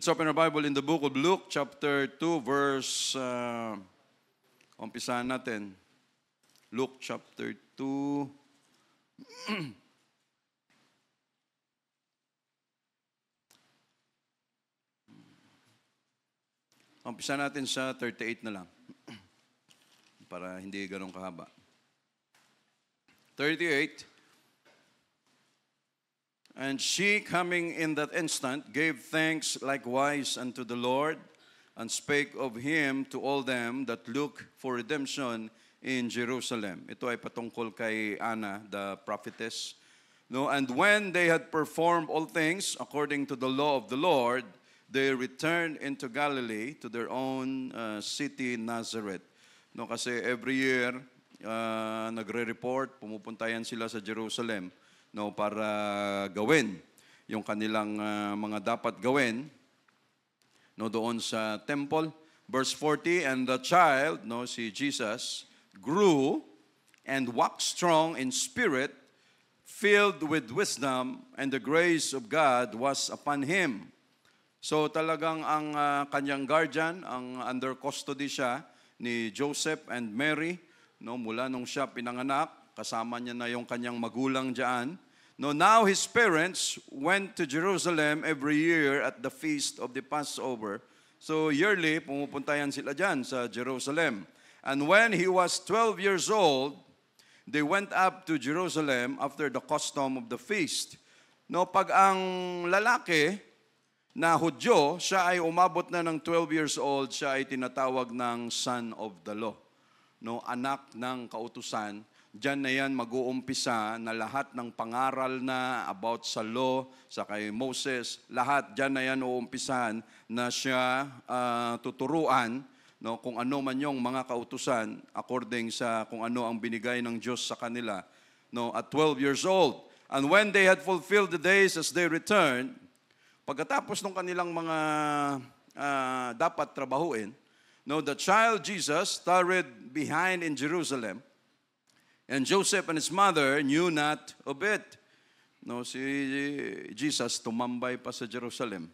Let's open our Bible in the book of Luke, chapter 2, verse, umpisahan natin. Luke, chapter 2. Umpisahan natin sa 38 na lang. Para hindi ganun kahaba. 38. And she, coming in that instant, gave thanks likewise unto the Lord, and spake of him to all them that look for redemption in Jerusalem. Ito ay patungkol kay Anna, the prophetess. No, and when they had performed all things according to the law of the Lord, they returned into Galilee to their own city, Nazareth. No, kasi every year, nagre-report, pumupunta yan sila sa Jerusalem. No, para gawin yung kanilang mga dapat gawin, no, doon sa temple. Verse 40, and the child, no, si Jesus, grew and waxed strong in spirit, filled with wisdom, and the grace of God was upon him. So talagang ang kanyang guardian, ang under custody siya ni Joseph and Mary, no, mula nung siya pinanganak. Kasama niya na yung kanyang magulang diyan. No, now his parents went to Jerusalem every year at the feast of the Passover. So yearly, pumupunta yan sila diyan sa Jerusalem. And when he was 12 years old, they went up to Jerusalem after the custom of the feast. No, pag ang lalaki na Hudyo, siya ay umabot na ng 12 years old, siya ay tinatawag ng son of the law. No, anak ng kautusan. Diyan na yan mag-uumpisa na lahat ng pangaral na about sa law, sa kay Moses, lahat diyan na yan uumpisahan na siya tuturuan, no, kung ano man yung mga kautusan according sa kung ano ang binigay ng Diyos sa kanila, no, at 12 years old. And when they had fulfilled the days as they returned, pagkatapos ng kanilang mga dapat trabahuin, no, the child Jesus tarried behind in Jerusalem. And Joseph and his mother knew not of it. No, si Jesus tumambay pa sa Jerusalem.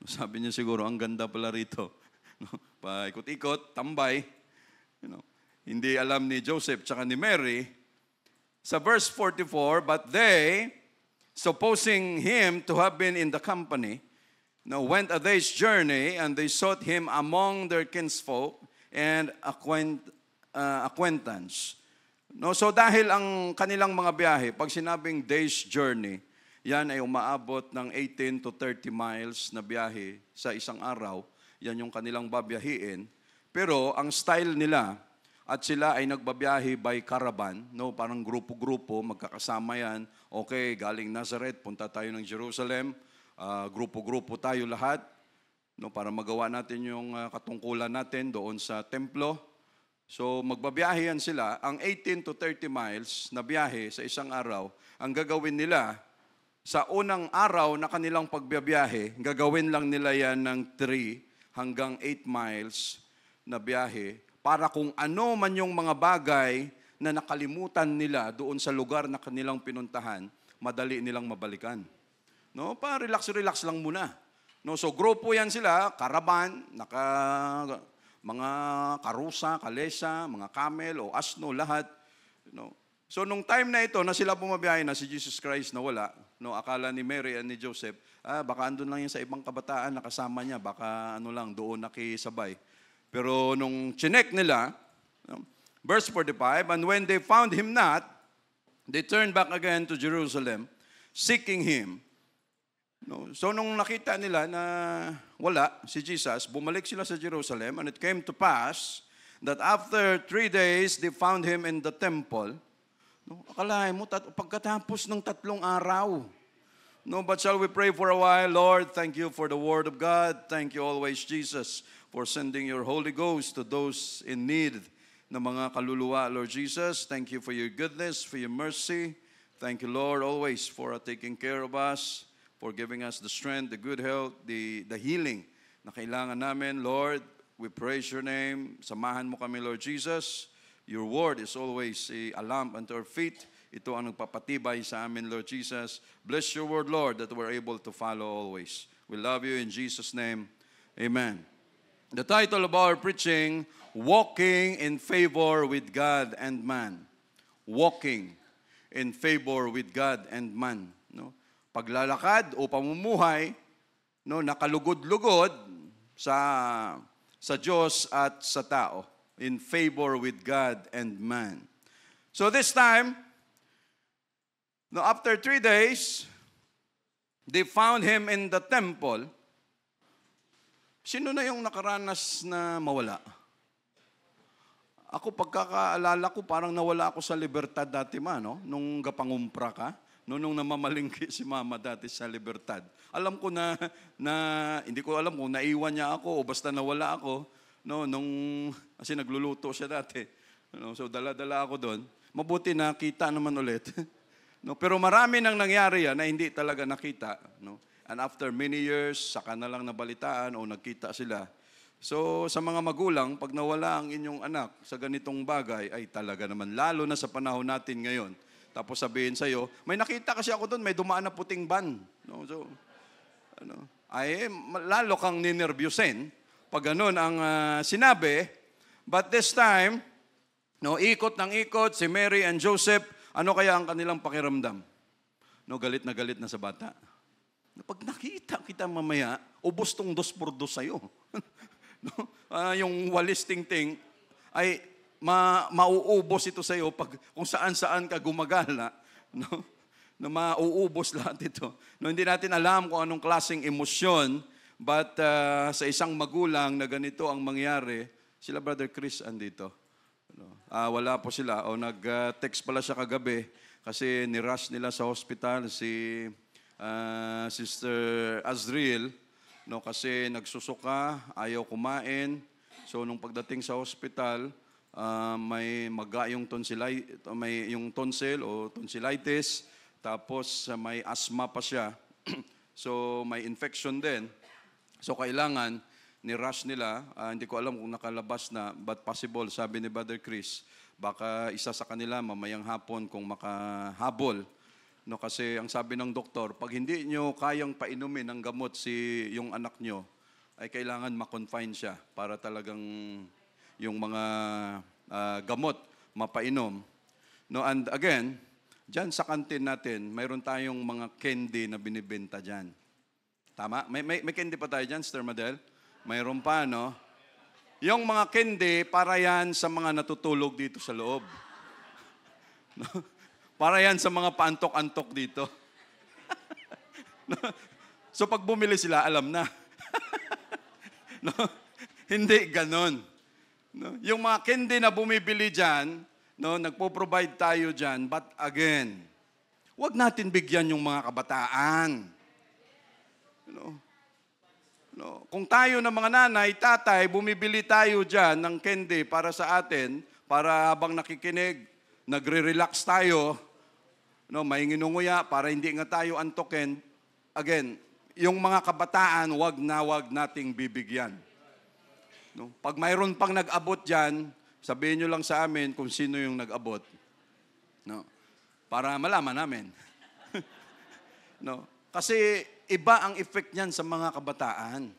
Sabi niya siguro, ang ganda pala rito. No, paikot-ikot, tambay. Hindi alam ni Joseph tsaka ni Mary. Sa verse 44, but they, supposing him to have been in the company, no, went a day's journey, and they sought him among their kinsfolk and acquaintance. No, so dahil ang kanilang mga biyahe, pag sinabing day's journey, yan ay umaabot ng 18 to 30 miles na biyahe sa isang araw. Yan yung kanilang babiyahiin. Pero ang style nila, at sila ay nagbabiyahe by caravan, no, parang grupo-grupo, magkakasama yan. Okay, galing Nazareth, punta tayo ng Jerusalem, grupo-grupo tayo lahat, no, para magawa natin yung katungkulan natin doon sa templo. So magbabiyahe yan sila, ang 18 to 30 miles na biyahe sa isang araw, ang gagawin nila, sa unang araw na kanilang pagbiyahe, gagawin lang nila yan ng 3 hanggang 8 miles na biyahe, para kung ano man yung mga bagay na nakalimutan nila doon sa lugar na kanilang pinuntahan, madali nilang mabalikan. No, pa-relax-relax lang muna. No, so grupo yan sila, caravan, mga karusa, kalesa, mga camel o asno, lahat. No? So nung time na ito, na sila bumabiyahe na si Jesus Christ na wala, no, akala ni Mary and ni Joseph, baka andun lang yan sa ibang kabataan na kasama niya, baka ano lang, doon nakisabay. Pero nung chinek nila, no, verse 45, and when they found him not, they turned back again to Jerusalem, seeking him. No, so nung nakita nila na wala si Jesus, bumalik sila sa Jerusalem, and it came to pass that after 3 days, they found him in the temple. No, akalain mo, pagkatapos ng 3 araw. No, but shall we pray for a while? Lord, thank you for the word of God. Thank you always, Jesus, for sending your Holy Ghost to those in need na mga kaluluwa, Lord Jesus. Thank you for your goodness, for your mercy. Thank you, Lord, always for taking care of us, for giving us the strength, the good health, the healing na kailangan namin. Lord, we praise your name. Samahan mo kami, Lord Jesus. Your word is always a lamp unto our feet. Ito ang nagpapatibay sa amin, Lord Jesus. Bless your word, Lord, that we're able to follow always. We love you in Jesus' name. Amen. The title of our preaching, Walking in Favor with God and Man. Walking in favor with God and man. No? Paglalakad o pamumuhay, no, nakalugod-lugod sa Diyos at sa tao. In favor with God and man. So this time, no, after 3 days, they found him in the temple. Sino na yung nakaranas na mawala? Ako, pagkakaalala ko, parang nawala ako sa Libertad dati no? Nung gapangumpra ka, nung namamalingki si mama dati sa Libertad. Alam ko na hindi ko alam kung naiwan niya ako o basta nawala ako, no? Kasi nagluluto siya dati. No? So, dala-dala ako doon. Mabuti na kita naman ulit. No? Pero marami nang nangyari yan na hindi talaga nakita. No? And after many years, saka na lang nabalitaan o nagkita sila. So, sa mga magulang, pag nawala ang inyong anak sa ganitong bagay, ay talaga naman, lalo na sa panahon natin ngayon. Tapos sabihin sa'yo, may nakita kasi ako doon, may dumaan na puting van. No? So, lalo kang ninervyusin pag ganun ang sinabi. But this time, no, ikot ng ikot, si Mary and Joseph, ano kaya ang kanilang pakiramdam? No, galit na sa bata. Pag nakita kita mamaya, ubos tong 2x2 sa'yo. No? Yung walis ting-ting ay mauubos ito sa iyo pag kung saan-saan ka gumagala, no? Na mauubos lahat ito. No, hindi natin alam kung anong klaseng emosyon, but sa isang magulang na ganito ang mangyari, sila Brother Chris andito. No? Wala po sila o nag-text pala siya kagabi kasi nirush nila sa hospital si Sister Azriel. No, kasi nagsusuka, ayaw kumain. So, nung pagdating sa hospital, may maga yung may yung tonsil o tonsillitis. Tapos, may asthma pa siya. So, may infection din. So, kailangan, ni-rush nila. Hindi ko alam kung nakalabas na, but possible, sabi ni Brother Chris, baka isa sa kanila mamayang hapon kung makahabol. No, kasi ang sabi ng doktor, pag hindi nyo kayang painumin ng gamot yung anak nyo, ay kailangan ma-confine siya para talagang yung mga gamot mapainom. No, and again, dyan sa kantin natin, mayroon tayong mga candy na binibenta dyan. Tama? May candy pa tayo dyan, Sister Madel? Mayroon pa, no? Yung mga candy, para yan sa mga natutulog dito sa loob. No? Para yan sa mga paantok-antok dito. No? So pag bumili sila, alam na. No? Hindi ganon. No? Yung mga candy na bumibili dyan, no, nagpo-provide tayo dyan, but again, huwag natin bigyan yung mga kabataan. No? No? Kung tayo ng mga nanay, tatay, bumibili tayo dyan ng candy para sa atin, para habang nakikinig, nagre-relax tayo, no, may nginunguya para hindi nga tayo antokin. Again, yung mga kabataan, wag nating bibigyan. No? Pag mayroon pang nag-abot dyan, sabihin nyo lang sa amin kung sino yung nag-abot. No? Para malaman namin. No? Kasi iba ang effect niyan sa mga kabataan.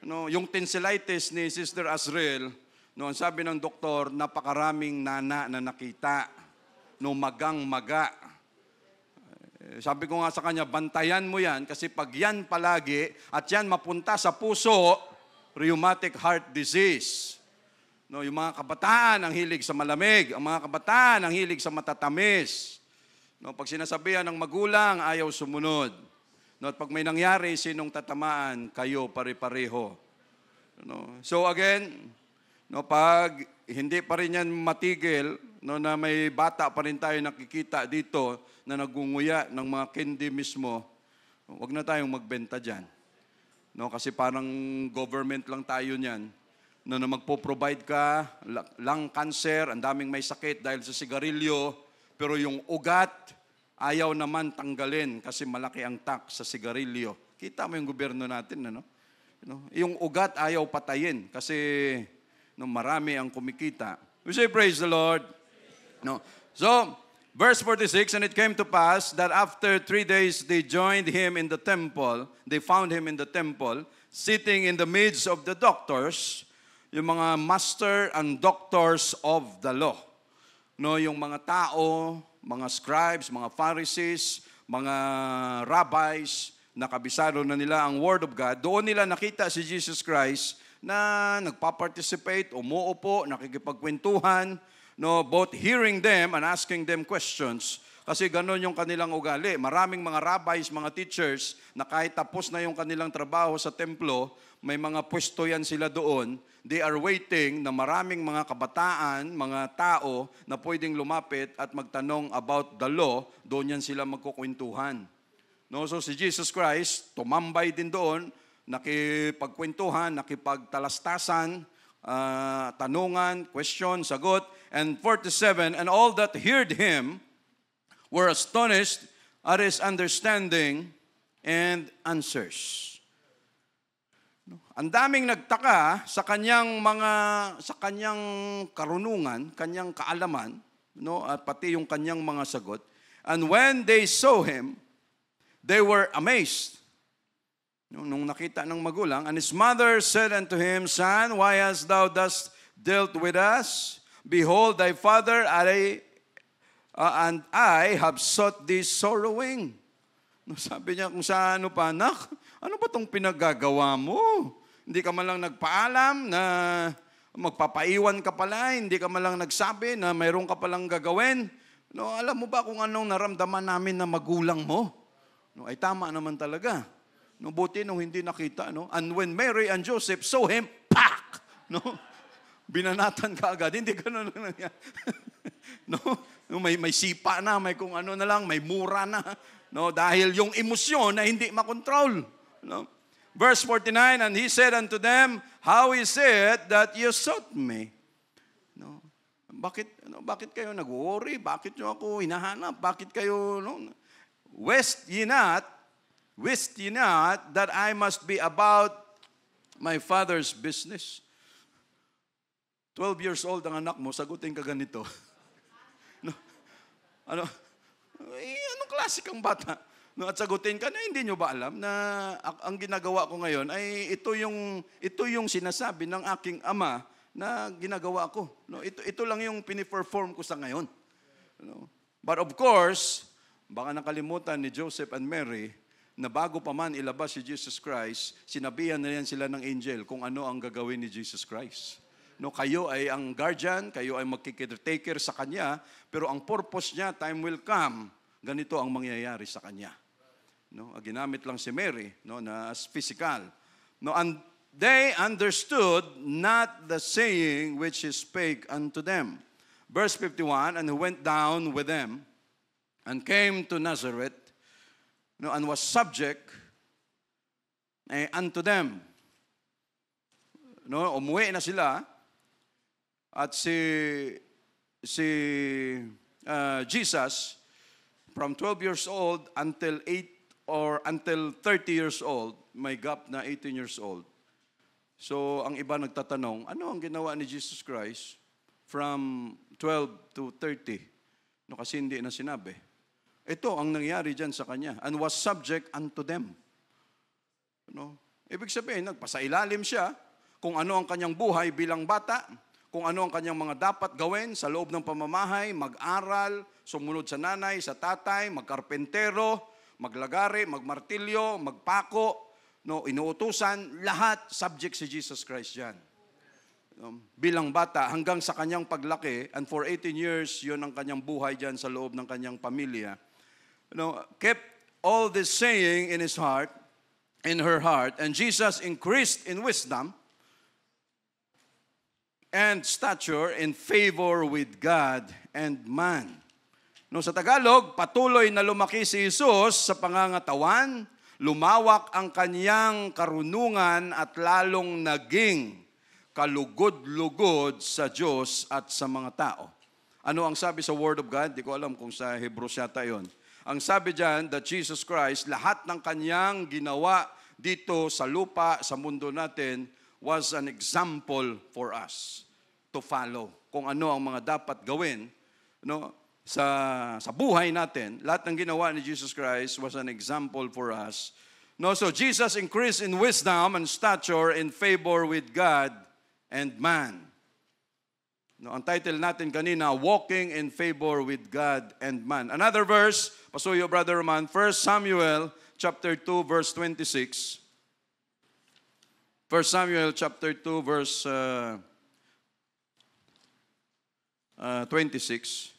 No? Yung tonsillitis ni Sister Azriel, no, ang sabi ng doktor, napakaraming nana na nakita. No, magang-maga. Sabi ko nga sa kanya, bantayan mo yan kasi pag yan palagi at yan mapunta sa puso, rheumatic heart disease. No, yung mga kabataan ang hilig sa malamig, ang mga kabataan ang hilig sa matatamis. No, pag sinasabihan ng magulang, ayaw sumunod. No, at pag may nangyari, sinong tatamaan, kayo pare-pareho. No, so again, no, pag hindi pa rin yan matigil, no, na may bata pa rin tayo nakikita dito na nagunguya ng mga candy mismo, huwag na tayong magbenta dyan. No, kasi parang government lang tayo niyan. No, na magpo-provide ka, lung cancer, ang daming may sakit dahil sa sigarilyo, pero yung ugat, ayaw naman tanggalin kasi malaki ang tax sa sigarilyo. Kita mo yung gobyerno natin, ano? No? Yung ugat ayaw patayin kasi no, marami ang kumikita. We say praise the Lord. No. So, Verse 46, and it came to pass that after 3 days they joined him in the temple. They found him in the temple, sitting in the midst of the doctors, yung mga master and doctors of the law. No, yung mga tao, mga scribes, mga Pharisees, mga rabbis, nakabisado na nila ang Word of God. Doon nila nakita si Jesus Christ na nagpa-participate, umuupo, nakikipagkwentuhan, no, both hearing them and asking them questions. Kasi ganon yung kanilang ugali. Maraming mga rabbis, mga teachers, na kahit tapos na yung kanilang trabaho sa templo, may mga pwesto yan sila doon. They are waiting na maraming mga kabataan, mga tao na pwedeng lumapit at magtanong about the law. Doon yan sila magkukwentuhan. No, so si Jesus Christ, tumambay din doon, nakipagkwentuhan, nakipagtalastasan, tanungan, question, sagot. And 47, and all that heard him were astonished at his understanding and answers. Ang daming nagtaka sa kanyang karunungan, kanyang kaalaman, no, at pati yung kanyang mga sagot. And when they saw him, they were amazed. Nung nakita ng magulang, and his mother said unto him, Son, why hast thou thus dealt with us? Behold, thy father and I have sought thee sorrowing. Sabi niya, kung sa ano pa, anak, ano ba itong pinaggagawa mo? Hindi ka man lang nagpaalam na magpapaiwan ka pala, hindi ka man lang nagsabi na mayroon ka palang gagawin. No, alam mo ba kung anong naramdaman namin na magulang mo? No, ay tama naman talaga. No, buti nung hindi nakita, no? And when Mary and Joseph saw him, pak! No? Binanatan ka agad. Hindi gano'n lang yan. No? May sipa na, may kung ano na lang, may mura na. No? Dahil yung emosyon na hindi makontrol. No? Verse 49, and he said unto them, How is it that you sought me? No? Bakit kayo nag-worry? Bakit nyo ako hinahanap? Bakit kayo, no? Wist ye not that I must be about my Father's business? 12 years old ang anak mo, sagutin ka ganito. No? Anong klase kang bata? No, at sagutin ka na, hindi nyo ba alam na ang ginagawa ko ngayon ay ito yung sinasabi ng aking ama na ginagawa ko. No, ito lang yung piniperform ko sa ngayon. No? But of course, baka nakalimutan ni Joseph and Mary na bago pa man ilabas si Jesus Christ, sinabihan na yan sila ng angel kung ano ang gagawin ni Jesus Christ. No, kayo ay ang guardian, kayo ay magkikitaker sa Kanya, pero ang purpose niya, time will come, ganito ang mangyayari sa Kanya. No, ginamit lang si Mary, no, na as physical. No, and they understood not the saying which he spake unto them. Verse 51, and he went down with them, and came to Nazareth, no, and was subject unto them. No, umuwi na sila. At si Jesus, from 12 years old until 30 years old, may gap na 18 years old. So, ang iba nagtatanong, ano ang ginawa ni Jesus Christ from 12 to 30? No, kasi hindi na sinabi. Ito ang nangyari dyan sa kanya. And was subject unto them. No? Ibig sabihin, nagpasailalim siya kung ano ang kanyang buhay bilang bata, kung ano ang kanyang mga dapat gawin sa loob ng pamamahay, mag-aral, sumunod sa nanay, sa tatay, magkarpentero, maglagari, magmartilyo, magpako, no, inuutusan, lahat subject si Jesus Christ dyan. Bilang bata, hanggang sa kanyang paglaki, and for 18 years, yun ang kanyang buhay dyan sa loob ng kanyang pamilya. Kept all this saying in his heart, in her heart, and Jesus increased in wisdom, and stature in favor with God and man. No, sa Tagalog, patuloy na lumaki si Jesus sa pangangatawan, lumawak ang kanyang karunungan at lalong naging kalugod-lugod sa Diyos at sa mga tao. Ano ang sabi sa Word of God? Di ko alam kung sa Hebrews yata yun. Ang sabi dyan, that Jesus Christ, lahat ng kanyang ginawa dito sa lupa, sa mundo natin, was an example for us to follow. Kung ano ang mga dapat gawin, no? sa buhay natin, lahat ng ginawa ni Jesus Christ was an example for us. No, so Jesus increased in wisdom and stature in favor with God and man. No, ang title natin kanina, Walking in Favor with God and Man. Another verse, pasuyo Brother Roman, 1 Samuel chapter 2 verse 26. 1 Samuel chapter 2 verse 26.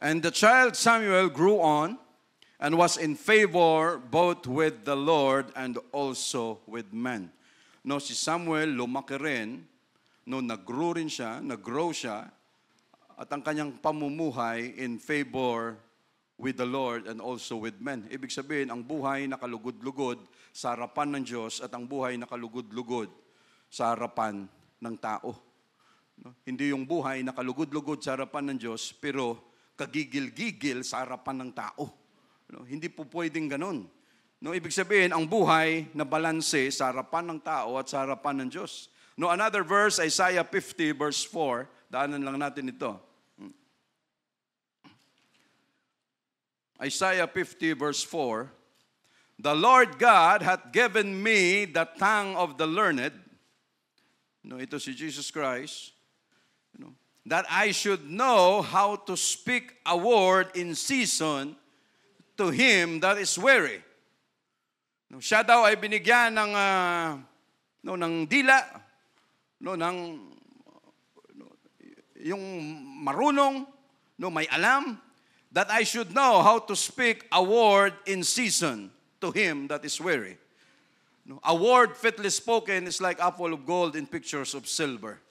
And the child Samuel grew on and was in favor both with the Lord and also with men. No, si Samuel lumaki rin, no, nag-grow siya, at ang kanyang pamumuhay in favor with the Lord and also with men. Ibig sabihin, ang buhay nakalugod-lugod sa harapan ng Diyos at ang buhay nakalugod-lugod sa harapan ng tao. No? Hindi yung buhay nakalugod-lugod sa harapan ng Diyos, pero kagigil-gigil sa harapan ng tao. No, hindi po pwedeng ganun. No, ibig sabihin, ang buhay na balanse sa harapan ng tao at sa harapan ng Diyos. No, another verse, Isaiah 50 verse 4. Daanan lang natin ito. Isaiah 50 verse 4. The Lord God hath given me the tongue of the learned. No, ito si Jesus Christ. No, that I should know how to speak a word in season to him that is weary. No, siya daw ay binigyan ng dila, yung marunong, may alam, that I should know how to speak a word in season to him that is weary. No, a word fitly spoken is like apple of gold in pictures of silver.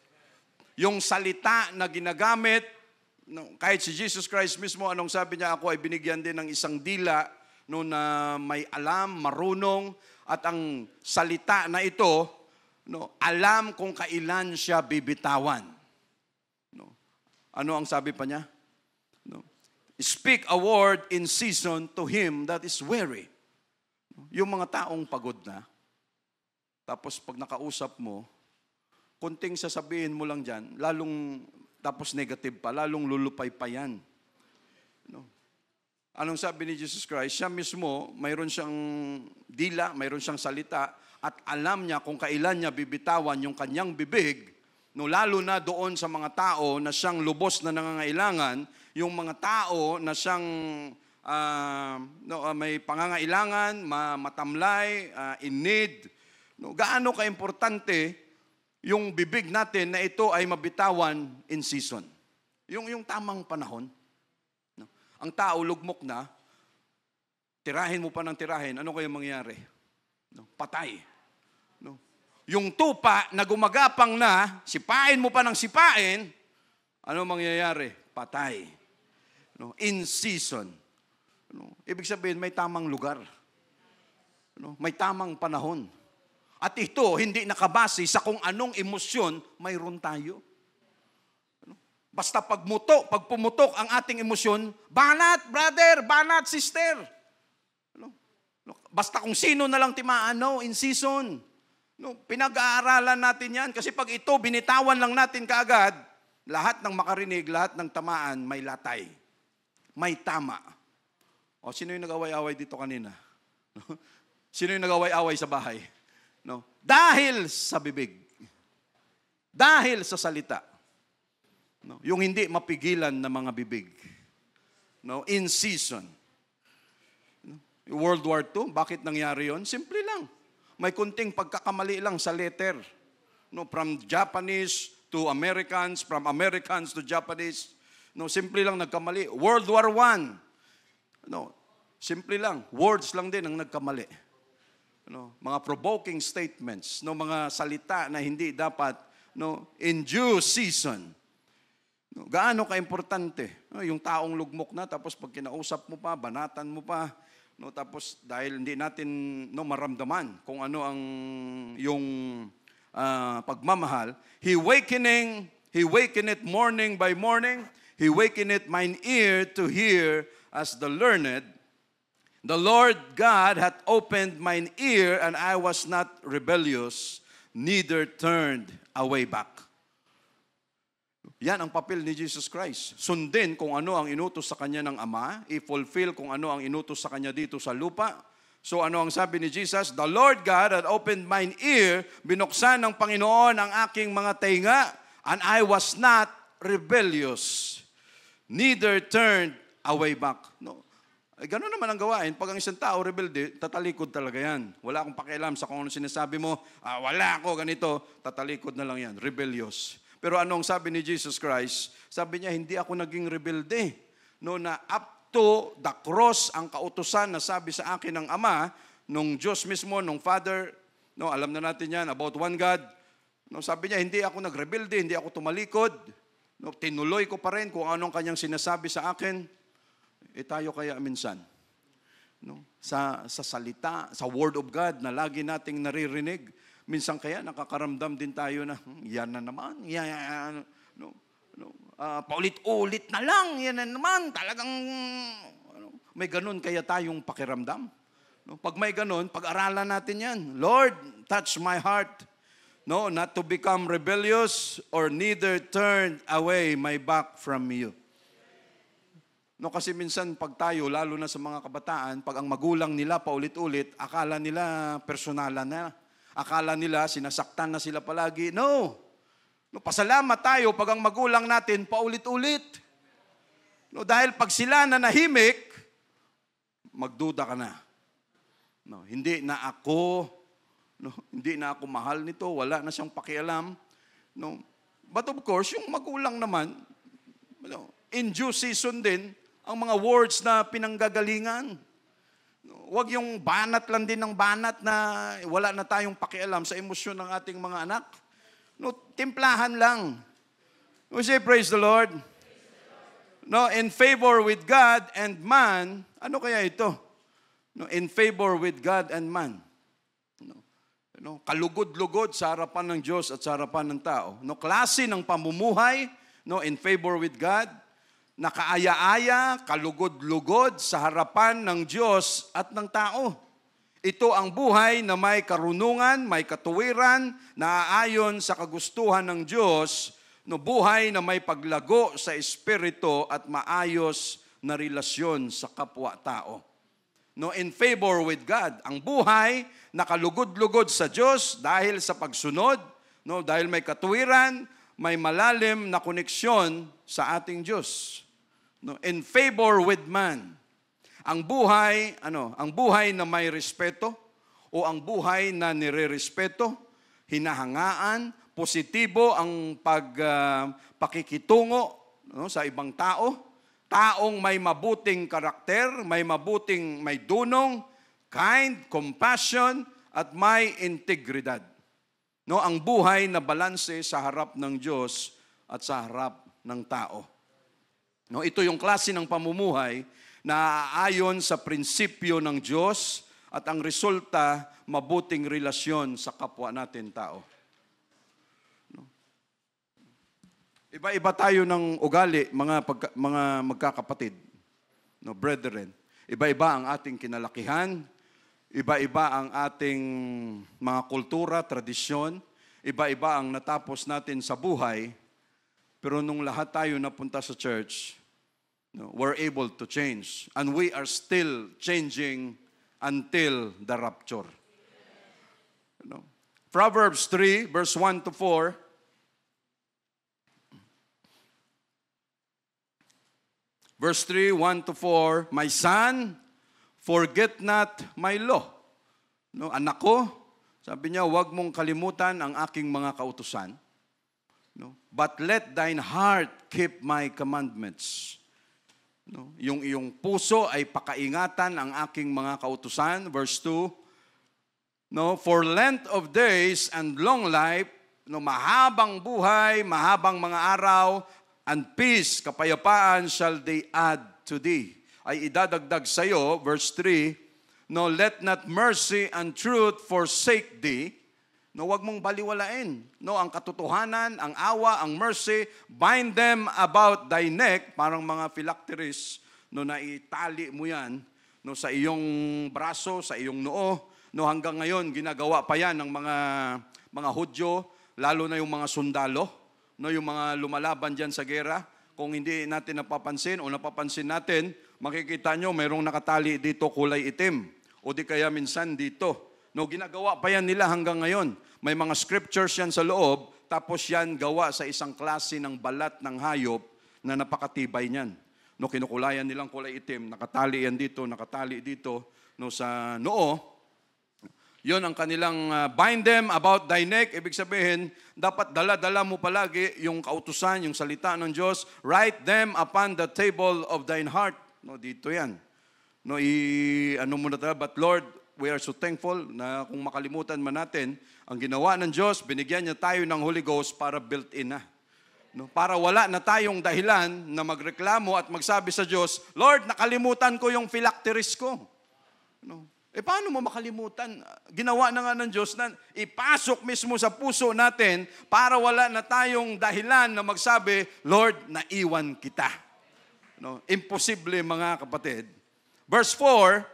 Yung salita na ginagamit, kahit si Jesus Christ mismo, anong sabi niya, ako ay binigyan din ng isang dila na may alam, marunong, at ang salita na ito, alam kung kailan siya bibitawan. Ano ang sabi pa niya? Speak a word in season to him that is weary. Yung mga taong pagod na, tapos pag nakausap mo, kunting sasabihin mo lang dyan, tapos negative pa, lalong lulupay pa yan. Anong sabi ni Jesus Christ? Siya mismo, mayroon siyang dila, mayroon siyang salita, at alam niya kung kailan niya bibitawan yung kanyang bibig, lalo na doon sa mga tao na siyang lubos na nangangailangan, yung mga tao na siyang may pangangailangan, matamlay, in need. Gaano ka-importante yung bibig natin na ito ay mabitawan in season. Yung tamang panahon. No? Ang tao lugmok na, tirahin mo pa ng tirahin, ano kayo mangyayari? No? Patay. No? Yung tupa na gumagapang na, sipain mo pa ng sipain, ano mangyayari? Patay. No? In season. No? Ibig sabihin, may tamang lugar. No? May tamang panahon. At ito, hindi nakabase sa kung anong emosyon mayroon tayo. Basta pag pumutok ang ating emosyon, banat, brother, banat, sister. Basta kung sino na lang timaano in season. Pinag-aaralan natin yan. Kasi pag ito, binitawan lang natin kaagad, lahat ng makarinig, lahat ng tamaan, may latay. May tama. O, sino yung nag-away-away dito kanina? Sino yung nag-away-away sa bahay? No? Dahil sa bibig. Dahil sa salita. No? Yung hindi mapigilan na mga bibig. No? In season. No? World War II, bakit nangyari yon? Simple lang. May kunting pagkakamali lang sa letter. No? From Japanese to Americans, from Americans to Japanese. No? Simple lang nagkamali. World War I. No? Simple lang. Words lang din ang nagkamali. Mga provoking statements, mga salita na hindi dapat in due season. Gaano ka-importante? Yung taong lugmok na, tapos pag kinausap mo pa, banatan mo pa, tapos dahil hindi natin maramdaman kung ano ang yung pagmamahal, He wakeneth morning by morning, He wakeneth mine ear to hear as the learned, the Lord God hath opened mine ear, and I was not rebellious, neither turned away back. Yan ang papel ni Jesus Christ. Sundin kung ano ang inutos sa kanya ng Ama, i-fulfill kung ano ang inutos sa kanya dito sa lupa. So ano ang sabi ni Jesus? The Lord God had opened mine ear, binuksan ng Panginoon ang aking mga tenga, and I was not rebellious, neither turned away back. No. Gano'n naman ang gawain. Pag ang isang tao rebelde, tatalikod talaga yan. Wala akong pakialam sa kung ano sinasabi mo. Wala ako ganito. Tatalikod na lang yan. Rebellious. Pero anong sabi ni Jesus Christ? Sabi niya, hindi ako naging rebelde. No, na up to the cross ang kautusan na sabi sa akin ng Ama, nung Diyos mismo, nung Father, no, alam na natin yan, about one God. No, sabi niya, hindi ako nagrebelde, hindi ako tumalikod. No, tinuloy ko pa rin kung anong kanyang sinasabi sa akin. Tayo kaya minsan, no, sa salita, sa Word of God na lagi nating naririnig, minsan kaya nakakaramdam din tayo na, yan na naman, yan, no, paulit-ulit na lang, yan na naman, talagang, may ganun kaya tayong pakiramdam. No, pag may ganun, pag-aralan natin yan. Lord, touch my heart, no, not to become rebellious or neither turn away my back from you. No, kasi minsan pag tayo, lalo na sa mga kabataan, pag ang magulang nila paulit-ulit, akala nila personalan na. Akala nila sinasaktan na sila palagi. No. No, pasalamat tayo pag ang magulang natin paulit-ulit. No, dahil pag sila na nahimik, magduda ka na. No, hindi na ako mahal nito, wala na siyang pakialam. No. But of course, yung magulang naman, in due season din, ang mga words na pinanggagalingan. Huwag yung banat lang din ng banat na wala na tayong pakialam sa emosyon ng ating mga anak. No, timplahan lang. We say, praise the Lord. No, in favor with God and man, ano kaya ito? No, in favor with God and man. No, kalugod-lugod sa harapan ng Diyos at sa harapan ng tao. No, klase ng pamumuhay, no, in favor with God, nakaaya-aya, kalugod-lugod sa harapan ng Diyos at ng tao. Ito ang buhay na may karunungan, may katuwiran, na aayon sa kagustuhan ng Diyos, no, buhay na may paglago sa espiritu at maayos na relasyon sa kapwa-tao. No, in favor with God, ang buhay na kalugod-lugod sa Diyos dahil sa pagsunod, no, dahil may katuwiran, may malalim na koneksyon sa ating Diyos. No, in favor with man. Ang buhay, ang buhay na may respeto o ang buhay na nirerespeto, hinahangaan, positibo ang pakikitungo, no, sa ibang tao, taong may mabuting karakter, may dunong, kind, compassion, at may integridad. No, ang buhay na balanse sa harap ng Diyos at sa harap ng tao. No, ito yung klase ng pamumuhay na ayon sa prinsipyo ng Diyos at ang resulta, mabuting relasyon sa kapwa natin tao. No? Iba-iba tayo ng ugali, mga magkakapatid, no, brethren. Iba-iba ang ating kinalakihan, iba-iba ang ating mga kultura, tradisyon, iba-iba ang natapos natin sa buhay, pero nung lahat tayo napunta sa church, no, we're able to change. And we are still changing until the rapture. You know? Proverbs 3, verse 1 to 4. Verse 3, 1 to 4, my son, forget not my law. No, anak ko, sabi niya, huwag mong kalimutan ang aking mga kautusan. No, but let thine heart keep my commandments. No, yung iyong puso ay pakaingatan ang aking mga kautusan. Verse 2, no, for length of days and long life, no, mahabang buhay, mahabang mga araw, and peace, kapayapaan shall they add to thee. Ay idadagdag sa iyo, verse 3, no, let not mercy and truth forsake thee. No, wag mong baliwalain. No, ang katotohanan, ang awa, ang mercy, bind them about thy neck, parang mga phylacteries, no, na itali mo yan, no, sa iyong braso, sa iyong noo, no, hanggang ngayon ginagawa pa yan ng mga Hudyo, lalo na yung mga sundalo, no, yung mga lumalaban diyan sa gera. Kung hindi natin napapansin o napapansin natin, makikita nyo mayroong nakatali dito kulay itim o di kaya minsan dito. No, ginagawa pa yan nila hanggang ngayon. May mga scriptures yan sa loob, tapos yan gawa sa isang klase ng balat ng hayop na napakatibay niyan. No, kinukulayan nilang kulay itim, nakatali yan dito, nakatali dito, no, sa noo. Yon ang kanilang bind them about thy neck. Ibig sabihin, dapat dala-dala mo palagi yung kautusan, yung salita ng Diyos. Write them upon the table of thine heart. No, dito yan. No, ano muna tayo, but Lord, we are so thankful na kung makalimutan man natin, ang ginawa ng Diyos, binigyan niya tayo ng Holy Ghost para built-in na. No, para wala na tayong dahilan na magreklamo at magsabi sa Diyos, Lord, nakalimutan ko yung phylacteries ko. No. Paano mo makalimutan? Ginawa na nga ng Diyos na ipasok mismo sa puso natin para wala na tayong dahilan na magsabi, Lord, naiwan kita. No? Imposible, mga kapatid. Verse 4,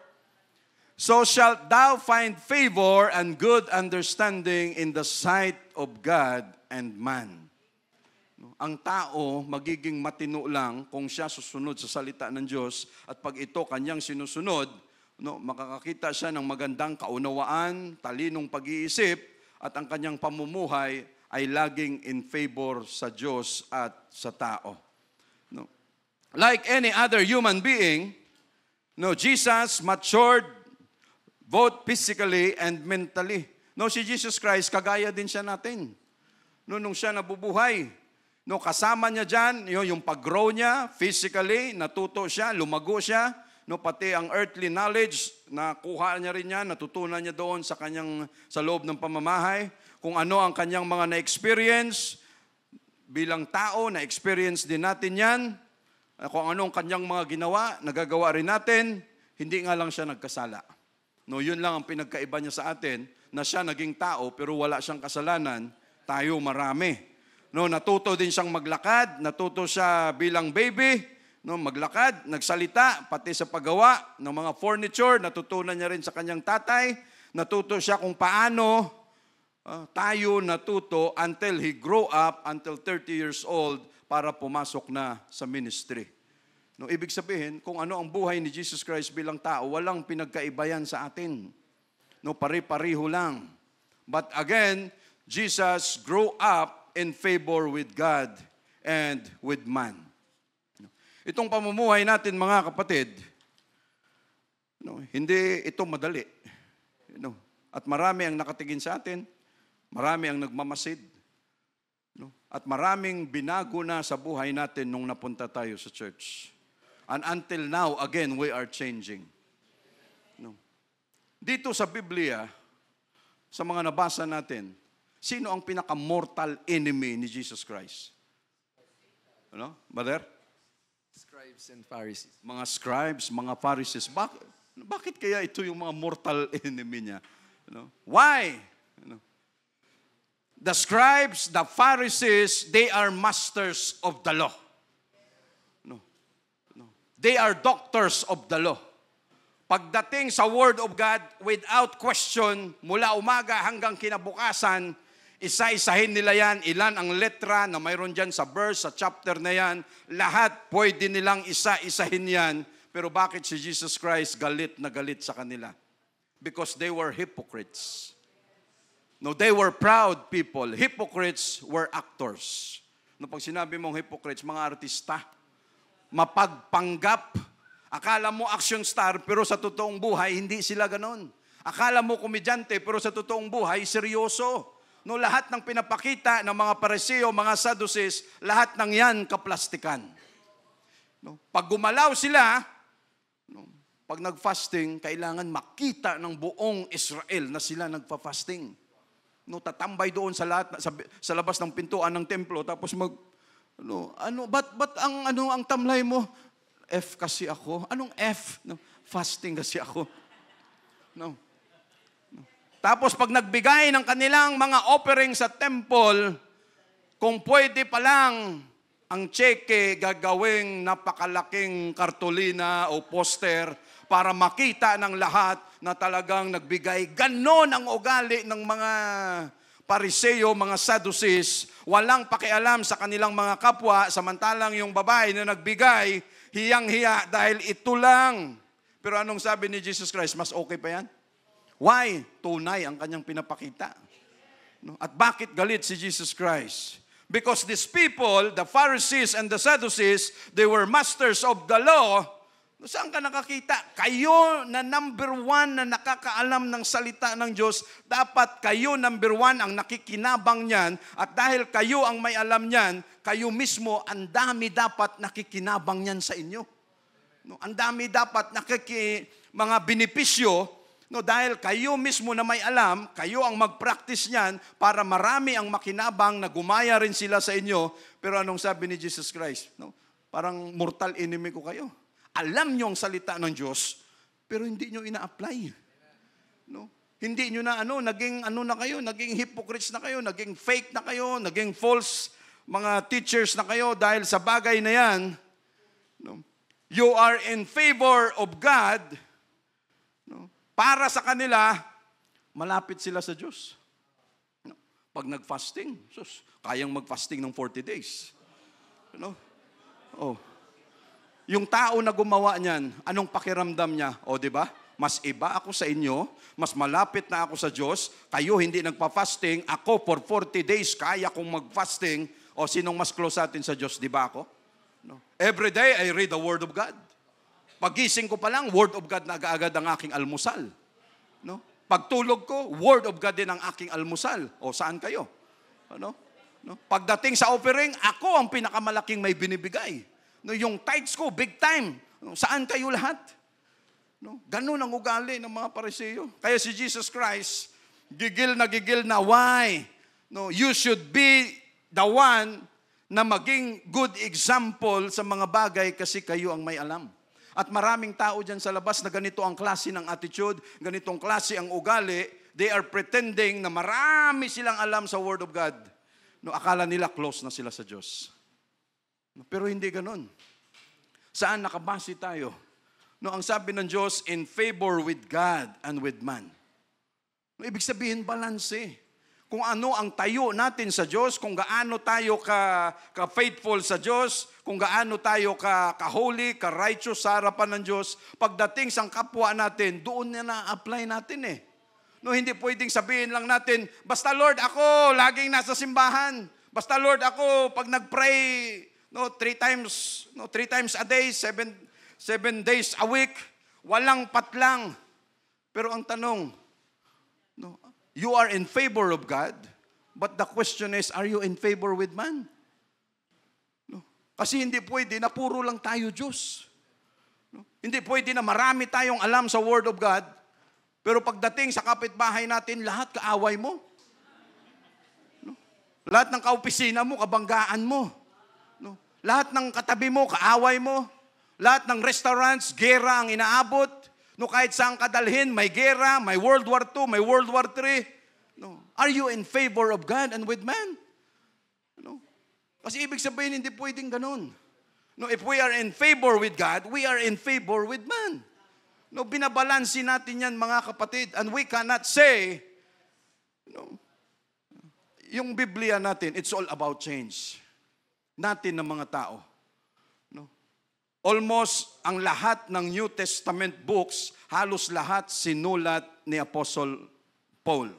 so shalt thou find favor and good understanding in the sight of God and man. No? Ang tao magiging matino lang kung siya susunod sa salita ng Diyos at pag ito kanyang sinusunod, no, makakakita siya ng magandang kaunawaan, talinong pag-iisip, at ang kanyang pamumuhay ay laging in favor sa Diyos at sa tao. No. Like any other human being, no, Jesus matured both physically and mentally. No, si Jesus Christ, kagaya din siya natin. No, nung siya nabubuhay, no, kasama niya dyan, yung pag-grow niya, physically, natuto siya, lumago siya, no, pati ang earthly knowledge, nakuha niya rin yan, natutunan niya doon sa loob ng pamamahay. Kung ano ang kanyang mga na-experience, bilang tao, na-experience din natin yan. Kung ano ang kanyang mga ginawa, nagagawa rin natin, hindi nga lang siya nagkasala. No, yun lang ang pinagkaiba niya sa atin, na siya naging tao, pero wala siyang kasalanan, tayo marami. No, natuto din siyang maglakad, natuto siya bilang baby, no, maglakad, nagsalita, pati sa paggawa ng mga furniture, natutunan niya rin sa kanyang tatay. Natuto siya kung paano tayo natuto until he grow up, until 30 years old, para pumasok na sa ministry. No, ibig sabihin, kung ano ang buhay ni Jesus Christ bilang tao, walang pinagkaiba yan sa atin. No, pare-pareho lang. But again, Jesus grew up in favor with God and with man. Itong pamumuhay natin, mga kapatid, no, hindi ito madali. No, at marami ang nakatingin sa atin, marami ang nagmamasid, no, at maraming binago na sa buhay natin nung napunta tayo sa church. And until now, again, we are changing. No. Dito sa Biblia, sa mga nabasa natin, sino ang pinaka-mortal enemy ni Jesus Christ? Ano? Brother? Scribes and Pharisees. Mga scribes, mga Pharisees. Bakit kaya ito yung mga mortal enemy niya? Why? The scribes, the Pharisees, they are masters of the law. They are doctors of the law. Pagdating sa Word of God, without question, mula umaga hanggang kinabukasan, isa-isahin nila yan, ilan ang letra na mayroon dyan sa verse, sa chapter na yan, lahat pwede nilang isa-isahin yan. Pero bakit si Jesus Christ galit na galit sa kanila? Because they were hypocrites. No, they were proud people. Hypocrites were actors. No, pag sinabi mong hypocrites, mga artista, mapagpanggap. Akala mo action star, pero sa totoong buhay, hindi sila ganon. Akala mo komedyante, pero sa totoong buhay, seryoso. No, lahat ng pinapakita ng mga Pariseo, mga Sadducees, lahat ng yan kaplastikan. No, pag gumalaw sila, no, pag nag-fasting, kailangan makita ng buong Israel na sila nagpa-fasting. No, tatambay doon sa labas ng pintuan ng templo, tapos ba't ang tamlay mo? F kasi ako. Anong F? No, fasting kasi ako. No. Tapos pag nagbigay ng kanilang mga offering sa temple, kung pwede pa lang ang cheque gagawing napakalaking kartolina o poster para makita ng lahat na talagang nagbigay. Ganon ang ugali ng mga Pariseo, mga Sadducees. Walang pakialam sa kanilang mga kapwa, samantalang yung babae na nagbigay, hiyang-hiya dahil ito lang. Pero anong sabi ni Jesus Christ? Mas okay pa yan? Why? Tunay ang kanyang pinapakita. At bakit galit si Jesus Christ? Because these people, the Pharisees and the Sadducees, they were masters of the law. Saan ka nakakita? Kayo na number one na nakakaalam ng salita ng Diyos, dapat kayo number one ang nakikinabang niyan. At dahil kayo ang may alam niyan, kayo mismo, ang dami dapat nakikinabang niyan sa inyo. Ang dami dapat mga benepisyo. Dahil kayo mismo na may alam, kayo ang mag-practice niyan para marami ang makinabang na gumaya rin sila sa inyo. Pero anong sabi ni Jesus Christ? Parang mortal enemy ko kayo. Alam nyo ang salita ng Diyos, pero hindi nyo ina-apply. Hindi nyo na naging na kayo, naging hypocrites na kayo, naging fake na kayo, naging false mga teachers na kayo dahil sa bagay na yan. You are in favor of God. Para sa kanila, malapit sila sa Diyos. Pag nag-fasting, kayang mag-fasting ng 40 days. Yung tao na gumawa niyan, anong pakiramdam niya? Di ba? Mas iba ako sa inyo, mas malapit na ako sa Diyos, kayo hindi nagpa-fasting, ako for 40 days, kaya kong mag-fasting, sinong mas close sa atin sa Diyos, di ba ako? Every day, I read the Word of God. Pagising ko pa lang, Word of God na agad ang aking almusal. Pagtulog ko, Word of God din ang aking almusal. Saan kayo? Pagdating sa offering, ako ang pinakamalaking may binibigay. Yung tithes ko, big time. Saan kayo lahat? Ganun ang ugali ng mga Pariseo. Kaya si Jesus Christ, gigil na, why? You should be the one na maging good example sa mga bagay kasi kayo ang may alam. At maraming tao dyan sa labas na ganito ang klase ng attitude, ganitong klase ang ugali, they are pretending na marami silang alam sa Word of God. Akala nila close na sila sa Diyos. Pero hindi ganun. Saan nakabase tayo? Ang sabi ng Diyos, in favor with God and with man. Ibig sabihin, balanse. Kung ano ang tayo natin sa Diyos, kung gaano tayo ka-faithful sa Diyos, kung gaano tayo ka-holy, ka-righteous sa harapan ng Diyos, pagdating sa kapwa natin, doon na apply natin . Hindi pwedeng sabihin lang natin, basta Lord ako, laging nasa simbahan. Basta Lord ako, pag nag-pray, 3 times a day, 7 days a week, walang patlang. Pero ang tanong, you are in favor of God, but the question is, are you in favor with man? Kasi hindi pwede na puro lang tayo Diyos. Hindi pwede na marami tayong alam sa Word of God, pero pagdating sa kapitbahay natin, lahat kaaway mo. Lahat ng kaopisina mo, kabanggaan mo. Lahat ng katabi mo, kaaway mo. Lahat ng restaurants, gera ang inaabot. Kahit saan kadalhin, may gera, may World War II, may World War III. Are you in favor of God and with man? Kasi ibig sabihin, hindi pwedeng ganun. If we are in favor with God, we are in favor with man. Binabalansi natin yan, mga kapatid. And we cannot say, yung Biblia natin, it's all about change. Natin ng mga tao. Almost ang lahat ng New Testament books, halos lahat sinulat ni Apostle Paul.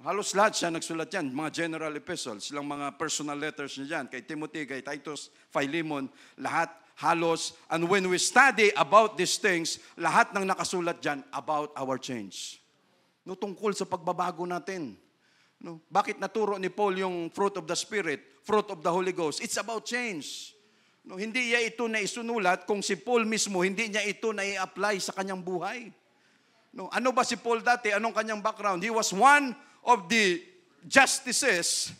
Halos lahat siya nagsulat yan, mga general epistles, silang mga personal letters niya dyan, kay Timothy, kay Titus, Philemon, lahat, halos. And when we study about these things, lahat ng nakasulat dyan about our change. Tungkol sa pagbabago natin. Bakit naturo ni Paul yung fruit of the Spirit, fruit of the Holy Ghost? It's about change. Hindi niya ito na isunulat kung si Paul mismo, hindi niya ito na i-apply sa kanyang buhay. Ano ba si Paul dati? Anong kanyang background? He was one of the justices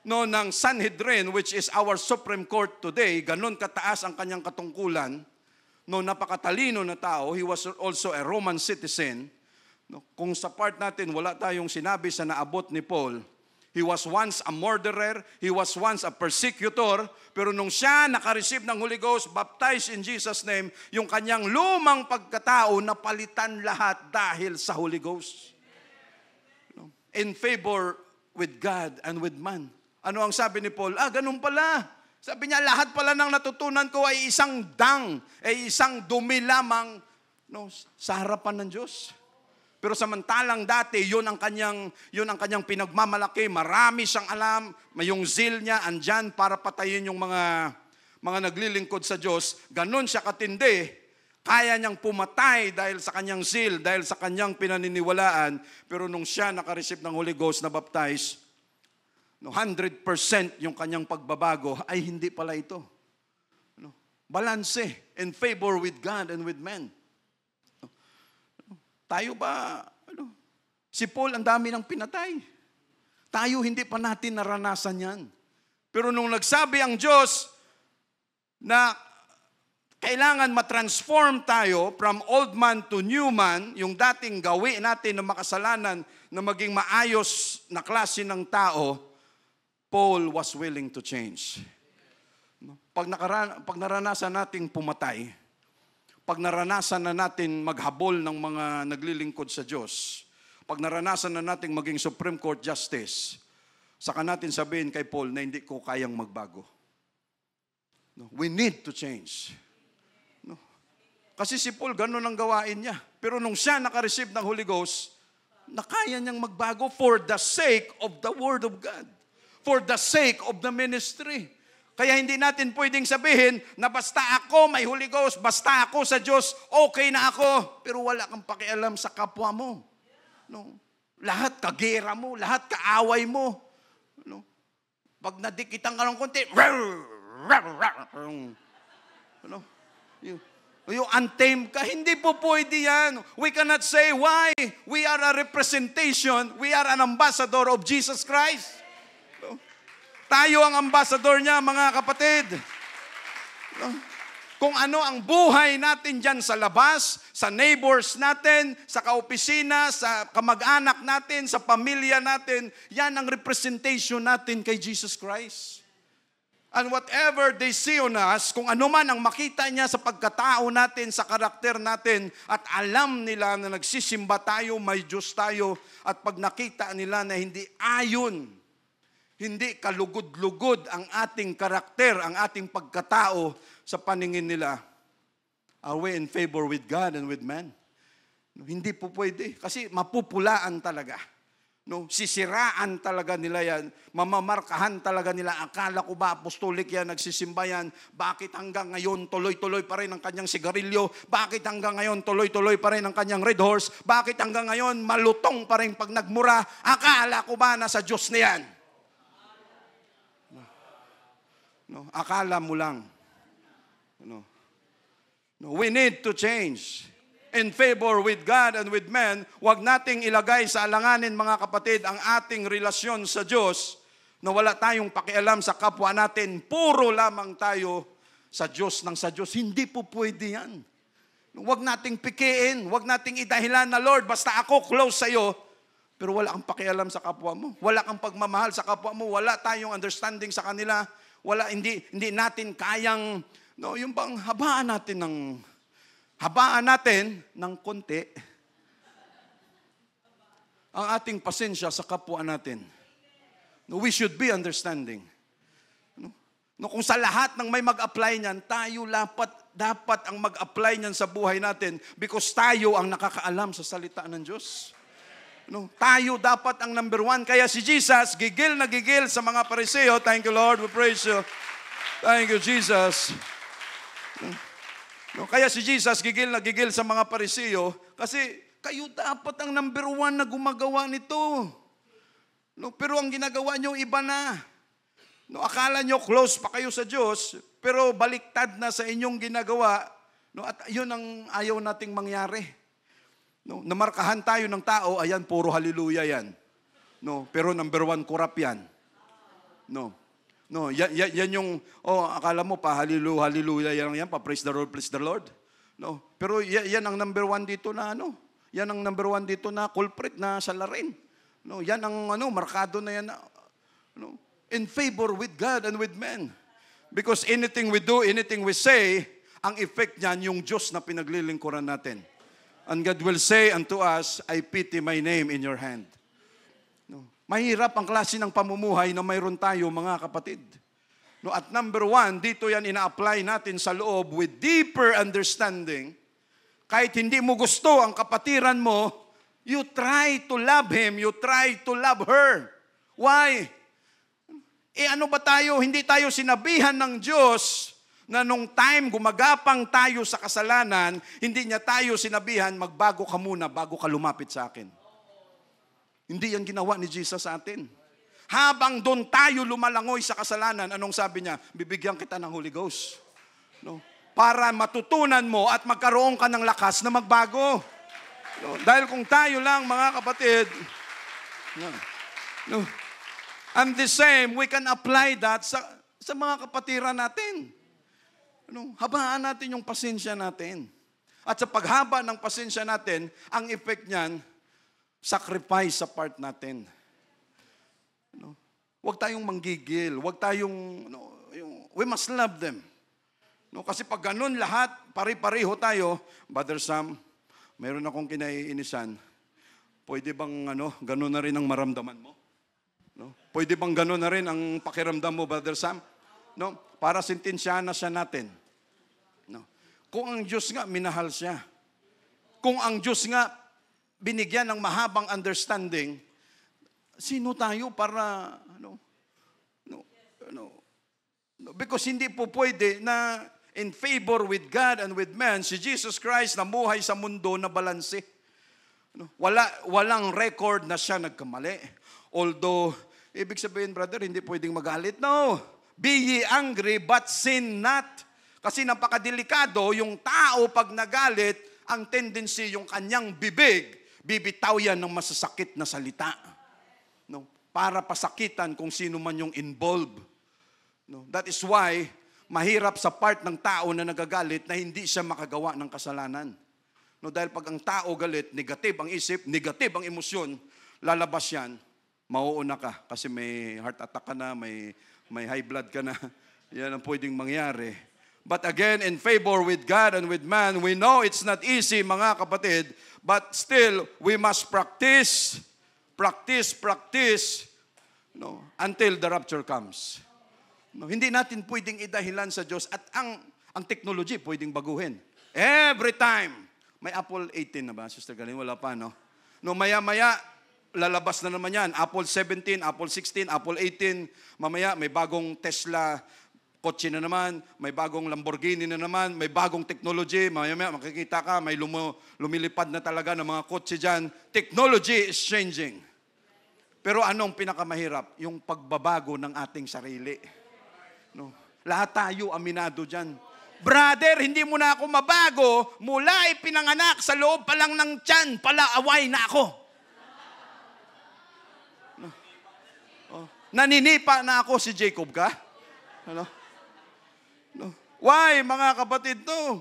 ng Sanhedrin, which is our Supreme Court today. Ganon kataas ang kanyang katungkulan. Napakatalino na tao. He was also a Roman citizen. Kung sa part natin, wala tayong sinabi sa naabot ni Paul, He was once a murderer. He was once a persecutor. Pero nung siya nakareceive ng Holy Ghost, baptized in Jesus' name, yung kanyang lumang pagkatao napalitan lahat dahil sa Holy Ghost. In favor with God and with man. Ano ang sabi ni Paul? Ganun pala. Sabi niya, lahat pala ng natutunan ko ay isang isang dumi lamang sa harapan ng Diyos. Pero samantalang dati, yun ang kanyang pinagmamalaki. Marami siyang alam. Yung zeal niya andyan para patayin yung mga naglilingkod sa Diyos. Ganon siya katindi. Kaya niyang pumatay dahil sa kanyang zeal, dahil sa kanyang pinaniniwalaan. Pero nung siya nakareceive ng Holy Ghost na baptize, 100% yung kanyang pagbabago ay hindi pala ito. Balanse in favor with God and with men. Tayo ba, si Paul ang dami ng pinatay. Tayo hindi pa natin naranasan yan. Pero nung nagsabi ang Diyos na kailangan matransform tayo from old man to new man, yung dating gawi natin na makasalanan na maging maayos na klase ng tao, Paul was willing to change. Pag naranasan nating pumatay, pag naranasan na natin maghabol ng mga naglilingkod sa Diyos, pag naranasan na natin maging Supreme Court Justice, saka natin sabihin kay Paul na hindi ko kayang magbago. We need to change. Kasi si Paul, ganun ang gawain niya. Pero nung siya nakareceive ng Holy Ghost, nakaya niyang magbago for the sake of the Word of God. For the sake of the ministry. Kaya hindi natin pwedeng sabihin na basta ako may Holy Ghost, basta ako sa Diyos, okay na ako. Pero wala kang pakialam sa kapwa mo. Lahat kagera mo, lahat kaaway mo. Pag nadikitan ka ng konti, yung untame ka, hindi po pwede yan. We cannot say why. We are a representation, we are an ambassador of Jesus Christ. Tayo ang ambassador niya, mga kapatid. Kung ano ang buhay natin dyan sa labas, sa neighbors natin, sa kaopisina, sa kamag-anak natin, sa pamilya natin, yan ang representation natin kay Jesus Christ. And whatever they see on us, kung ano man ang makita niya sa pagkatao natin, sa karakter natin, at alam nila na nagsisimba tayo, may Diyos tayo, at pag nakita nila na hindi ayon, hindi kalugod-lugod ang ating karakter, ang ating pagkatao sa paningin nila, are we in favor with God and with man? Hindi po pwede. Kasi mapupulaan talaga. Sisiraan talaga nila yan. Mamamarkahan talaga nila. Akala ko ba apostolic yan, nagsisimba yan? Bakit hanggang ngayon tuloy-tuloy pa rin ang kanyang sigarilyo? Bakit hanggang ngayon tuloy-tuloy pa rin ang kanyang red horse? Bakit hanggang ngayon malutong pa rin pag nagmura? Akala ko ba nasa Diyos na yan? Akala mo lang. We need to change. In favor with God and with men, huwag nating ilagay sa alanganin, mga kapatid, ang ating relasyon sa Diyos na wala tayong pakialam sa kapwa natin. Puro lamang tayo sa Diyos ng sa Diyos. Hindi po pwede yan. Huwag nating pikiin, huwag nating idahilan na, Lord, basta ako close sa iyo, pero wala kang pakialam sa kapwa mo. Wala kang pagmamahal sa kapwa mo. Wala tayong understanding sa kanila. Hindi natin kayang, yung bang habaan natin ng konti ang ating pasensya sa kapwa natin. We should be understanding. Kung sa lahat ng may mag-apply niyan, tayo dapat ang mag-apply niyan sa buhay natin because tayo ang nakakaalam sa salita ng Diyos. Tayo dapat ang number one. Kaya si Jesus, gigil na gigil sa mga Pariseo. Thank you, Lord. We praise you. Thank you, Jesus. Kaya si Jesus, gigil na gigil sa mga Pariseo kasi kayo dapat ang number one na gumagawa nito. Pero ang ginagawa nyo, iba na. Akala nyo close pa kayo sa Diyos, pero baliktad na sa inyong ginagawa. At yun ang ayaw nating mangyari. Namarkahan tayo ng tao, ayan, puro hallelujah yan. Pero number one, kurap yan. Yan yung, akala mo pa, hallelujah yan, pa praise the Lord. Pero yan ang number one dito na, yan ang number one dito na culprit na salarin. Yan ang, markado na yan, no, in favor with God and with men. Because anything we do, anything we say, ang effect niyan yung Diyos na pinaglilingkuran natin. And God will say unto us, I pity my name in your hand. No. Mahirap ang klase ng pamumuhay na mayroon tayo, mga kapatid. No, at number one, dito yan ina-apply natin sa loob with deeper understanding. Kahit hindi mo gusto ang kapatiran mo, you try to love him, you try to love her. Why? Ano ba tayo? Hindi tayo sinabihan ng Diyos na nung time gumagapang tayo sa kasalanan, hindi niya tayo sinabihan, magbago ka muna bago ka lumapit sa akin. Hindi yan ginawa ni Jesus sa atin. Habang doon tayo lumalangoy sa kasalanan, anong sabi niya? Bibigyan kita ng Holy Ghost. No? Para matutunan mo at magkaroon ka ng lakas na magbago. No? Dahil kung tayo lang, mga kapatid, no. And the same, we can apply that sa mga kapatiran natin. Ano, habaan natin yung pasensya natin. At sa paghaba ng pasensya natin, ang effect niyan, sacrifice sa part natin. Ano, huwag tayong manggigil, huwag tayong, we must love them. No, kasi pag ganun lahat, pari-pariho tayo, Brother Sam, mayroon akong kinaiinisan, pwede bang ganun na rin ang maramdaman mo? No? Pwede bang gano'n na rin ang pakiramdam mo, Brother Sam? No? Para sintensyahan na siya natin. No? Kung ang Diyos nga, minahal siya. Kung ang Diyos nga, binigyan ng mahabang understanding, sino tayo para, because hindi po pwede na in favor with God and with men, si Jesus Christ na buhay sa mundo na balanse. Walang record na siya nagkamali. Although, ibig sabihin, brother, hindi pwedeng magalit. No. Be ye angry, but sin not. Kasi napakadelikado, yung tao pag nagalit, ang tendency yung kanyang bibig, bibitaw yan ng masasakit na salita. No. Para pasakitan kung sino man yung involved. No. That is why, mahirap sa part ng tao na nagagalit na hindi siya makagawa ng kasalanan. No. Dahil pag ang tao galit, negative ang isip, negative ang emosyon, lalabas yan, mauuna ka kasi may heart attack ka na, may high blood ka na. Yan ang pwedeng mangyari. But again, in favor with God and with man, we know it's not easy, mga kapatid, but still, we must practice, until the rapture comes. No, hindi natin pwedeng idahilan sa Diyos at ang technology pwedeng baguhin. Every time. May Apple 18 na ba, Sister Galing? Wala pa, no? No, maya-maya, lalabas na naman yan. Apple 17, Apple 16, Apple 18. Mamaya may bagong Tesla kotse na naman, may bagong Lamborghini na naman, may bagong technology. Mamaya makikita ka, may lumilipad na talaga ng mga kotse dyan. Technology is changing. Pero anong pinakamahirap? Yung pagbabago ng ating sarili. No? Lahat tayo aminado dyan. Brother, hindi mo na ako mabago. Mula ipinanganak sa loob pa lang ng tiyan, palaaway na ako. Naninipa na ako, si Jacob ka? Ano? No. Why, mga kapatid, no?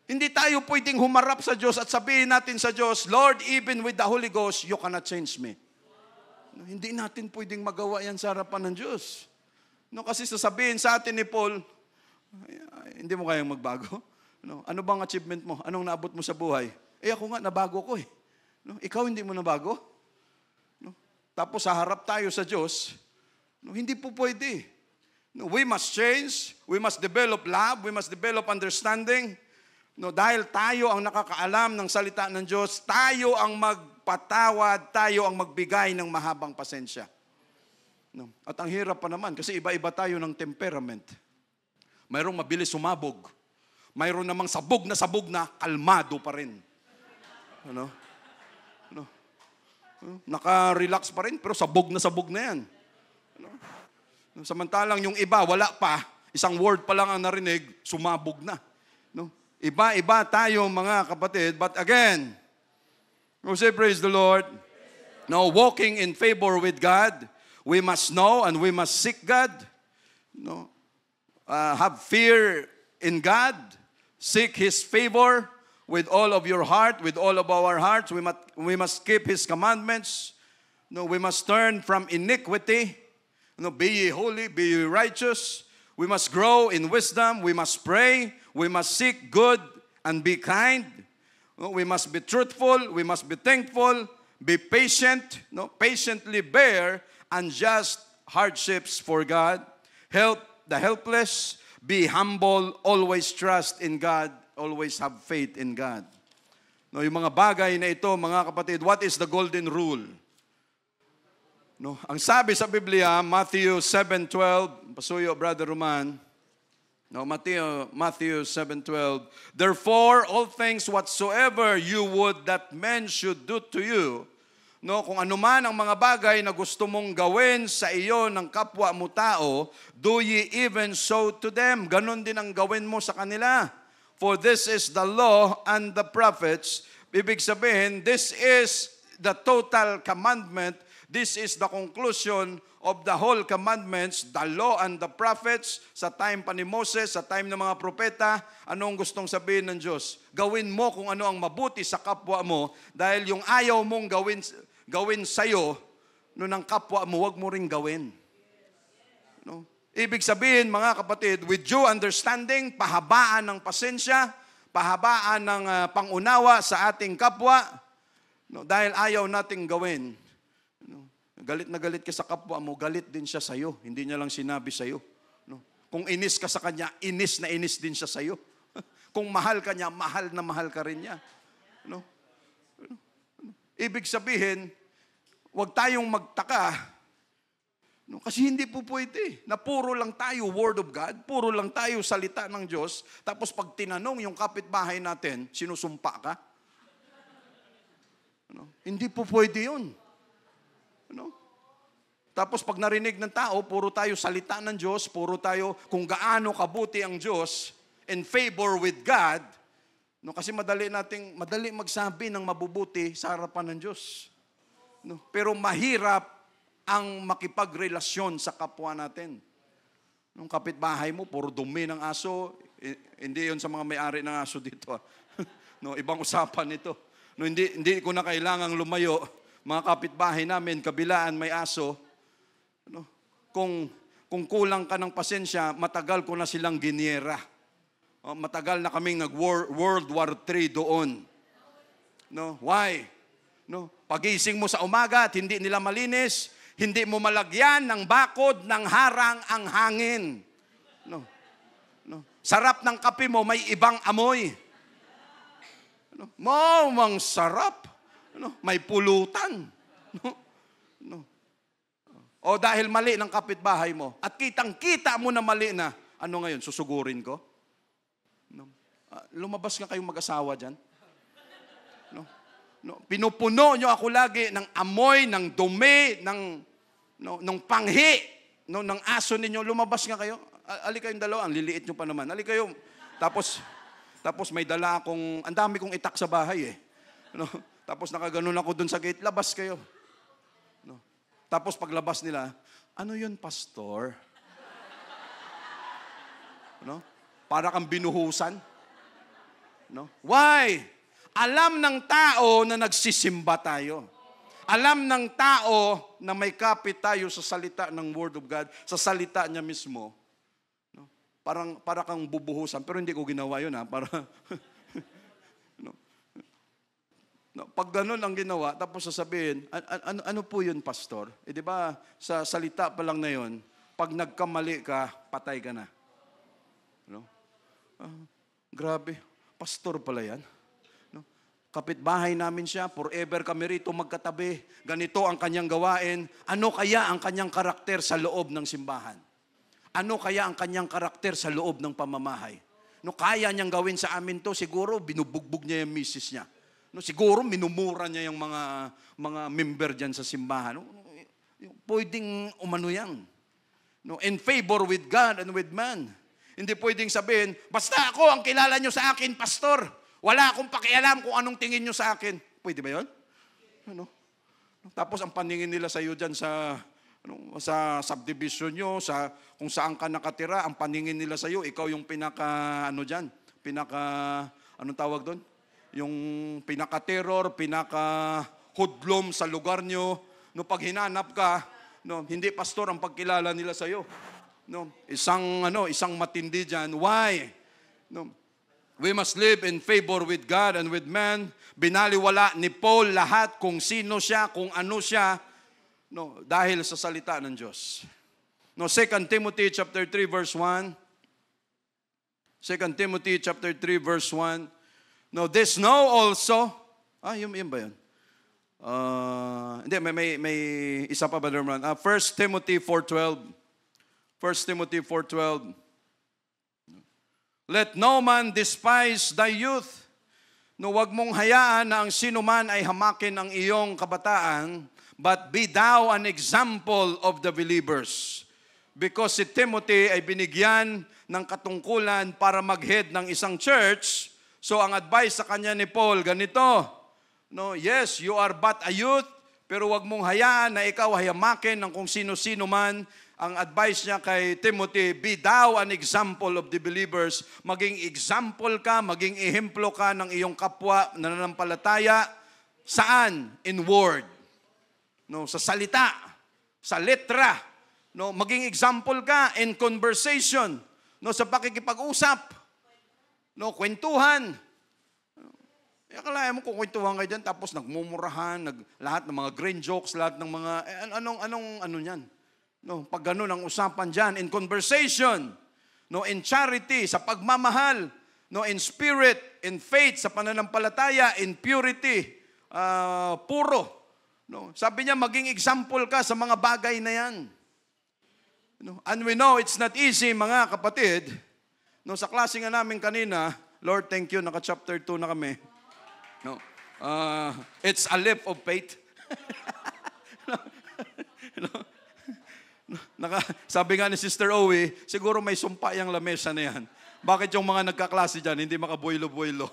Hindi tayo pwedeng humarap sa Diyos at sabihin natin sa Diyos, Lord, even with the Holy Ghost, you cannot change me. No, hindi natin pwedeng magawa yan sa harapan ng Diyos. No, kasi sasabihin sa atin ni Paul, hindi mo kayang magbago. No, ano bang achievement mo? Anong naabot mo sa buhay? Ako nga, nabago ko eh. No, ikaw hindi mo nabago? Tapos sa harap tayo sa Diyos, hindi po pwede. We must change, we must develop love, we must develop understanding. Dahil tayo ang nakakaalam ng salita ng Diyos, tayo ang magpatawad, tayo ang magbigay ng mahabang pasensya. At ang hirap pa naman, kasi iba-iba tayo ng temperament. Mayroong mabilis sumabog. Mayroon namang sabog na, kalmado pa rin. Naka-relax pa rin, pero sabog na yan. Samantalang yung iba, wala pa, isang word pa lang ang narinig, sumabog na. Iba-iba tayo, mga kapatid, but again, we say, praise the Lord. Now, walking in favor with God, we must know and we must seek God. Have fear in God, seek His favor, with all of your heart, with all of our hearts. We must keep His commandments. We must turn from iniquity. Be ye holy, be ye righteous. We must grow in wisdom. We must pray. We must seek good and be kind. We must be truthful. We must be thankful. Be patient. Patiently bear unjust hardships for God. Help the helpless. Be humble. Always trust in God. Always have faith in God. Yung mga bagay na ito, mga kapatid, what is the golden rule? Ang sabi sa Biblia, Matthew 7:12, pasuyo, Brother Roman. Matthew 7:12. Therefore, all things whatsoever you would that men should do to you, kung anuman ang mga bagay na gusto mong gawin sa iyo ng kapwa mo tao, do ye even so to them. Ganon din ang gawin mo sa kanila. For this is the law and the prophets. Ibig sabihin, this is the total commandment. This is the conclusion of the whole commandments, the law and the prophets, sa time pa ni Moses, sa time ng mga propeta. Anong gustong sabihin ng Diyos? Gawin mo kung ano ang mabuti sa kapwa mo, dahil yung ayaw mong gawin sa'yo, ng kapwa mo, wag mo ring gawin. Ibig sabihin, mga kapatid, with due understanding, pahabaan ng pasensya, pahabaan ng pangunawa sa ating kapwa, dahil ayaw nating gawin. Galit na galit ka sa kapwa mo, galit din siya sa'yo. Hindi niya lang sinabi sa'yo. Kung inis ka sa kanya, inis na inis din siya sa'yo. Kung mahal ka niya, mahal na mahal ka rin niya. Ibig sabihin, huwag tayong magtaka. Kasi hindi po pwede na puro lang tayo Word of God, puro lang tayo salita ng Diyos, tapos pag tinanong yung kapitbahay natin, sinusumpa ka? Hindi po pwede yun. Tapos pag narinig ng tao, puro tayo salita ng Diyos, puro tayo kung gaano kabuti ang Diyos, in favor with God, kasi madali magsabi ng mabubuti sa harapan ng Diyos. Pero mahirap ang makipagrelasyon sa kapwa natin. Nung kapitbahay mo, puro dumi ng aso, hindi yon sa mga may-ari ng aso dito. Ibang usapan ito. Hindi ko na kailangang lumayo. Mga kapitbahay namin, kabilaan may aso. Kung kulang ka ng pasensya, matagal ko na silang giniera. Matagal na kaming nag-World War III doon. Why? Pagising mo sa umaga at hindi nila malinis, hindi mo malagyan ng bakod ng harang ang hangin. Sarap ng kape mo, may ibang amoy. Mang sarap. May pulutan. O dahil mali ng kapitbahay mo, at kitang-kita mo na mali na, ano ngayon, susugurin ko? Lumabas nga kayong mag-asawa dyan. Pinupuno nyo ako lagi ng amoy, ng dumi, ng panghi, ng aso ninyo. Lumabas nga kayo. Ali kayong dalawa, ang liliit nyo pa naman. Ali kayo. Tapos may dala akong, ang dami kong itak sa bahay eh. Tapos nakaganon ako dun sa gate, labas kayo. Tapos paglabas nila, ano yun, pastor? Para kang binuhusan. Why? Alam ng tao na nagsisimba tayo. Alam ng tao na may kapit tayo sa salita ng Word of God, sa salita niya mismo. Para kang bubuhusan. Pero hindi ko ginawa yun para... Pag ganun ang ginawa, tapos sasabihin, ano po yun, pastor? Di ba, sa salita pa lang na yun, pag nagkamali ka, patay ka na. Grabe, pastor pala yan. Kapitbahay namin siya, forever kami rito magkatabi. Ganito ang kanyang gawain. Ano kaya ang kanyang karakter sa loob ng simbahan? Ano kaya ang kanyang karakter sa loob ng pamamahay? Kaya niyang gawin sa amin to, siguro binubugbog niya yung misis niya. Siguro minumura niya yung mga member dyan sa simbahan. Pwedeng umano yan. In favor with God and with man. Hindi pwedeng sabihin, basta ako ang kilala nyo sa akin, pastor. Wala akong pakialam kung anong tingin nyo sa akin. Pwede ba yun? Tapos ang paningin nila sa iyo dyan sa subdivision nyo, kung saan ka nakatira, ang paningin nila sa iyo, ikaw yung anong tawag doon? Yung pinaka-terror, pinaka-hoodlum sa lugar nyo. Pag hinanap ka, No, hindi pastor ang pagkilala nila sa iyo. No, isang matindi diyan. Why? No. We must live in favor with God and with man. Binaliwala ni Paul lahat kung sino siya, kung ano siya, no, dahil sa salita ng Diyos. No, 2 Timothy chapter 3 verse 1. 2 Timothy chapter 3 verse 1. No, this know also. Yun ba yun? Hindi, may isa pa ba naman? 1 Timothy 4:12. 1 Timothy 4:12. Let no man despise thy youth. No, wag mong hayaan na ang sino man ay hamakin ang iyong kabataan, but be thou an example of the believers. Because si Timothy ay binigyan ng katungkulan para mag-head ng isang church, so ang advice sa kanya ni Paul, ganito, no, yes, you are but a youth, pero wag mong hayaan na ikaw hayamakin ng kung sino-sino man. Ang advice niya kay Timothy, be thou an example of the believers. Maging example ka, maging ehemplo ka ng iyong kapwa na nananampalataya. Saan? In word. No, sa salita, sa letra. No, maging example ka in conversation. No, sa pakikipag-usap. No, kwentuhan. Akalain mo kung kwentuhan kayo dyan, tapos nagmumurahan, lahat ng mga green jokes, lahat ng mga, ano yan? No, pag ganun ang usapan dyan, in conversation, no, in charity, sa pagmamahal, no, in spirit, in faith, sa pananampalataya, in purity, puro. No, sabi niya, maging example ka sa mga bagay na yan. No, and we know it's not easy, mga kapatid. No, sa klase nga namin kanina, Lord, thank you, naka-chapter 2 na kami. No, it's a leap of faith. No, sabi nga ni Sister Owie, siguro may sumpa yung lamesa na yan. Bakit yung mga nagkaklase dyan, hindi makabuelo-buelo?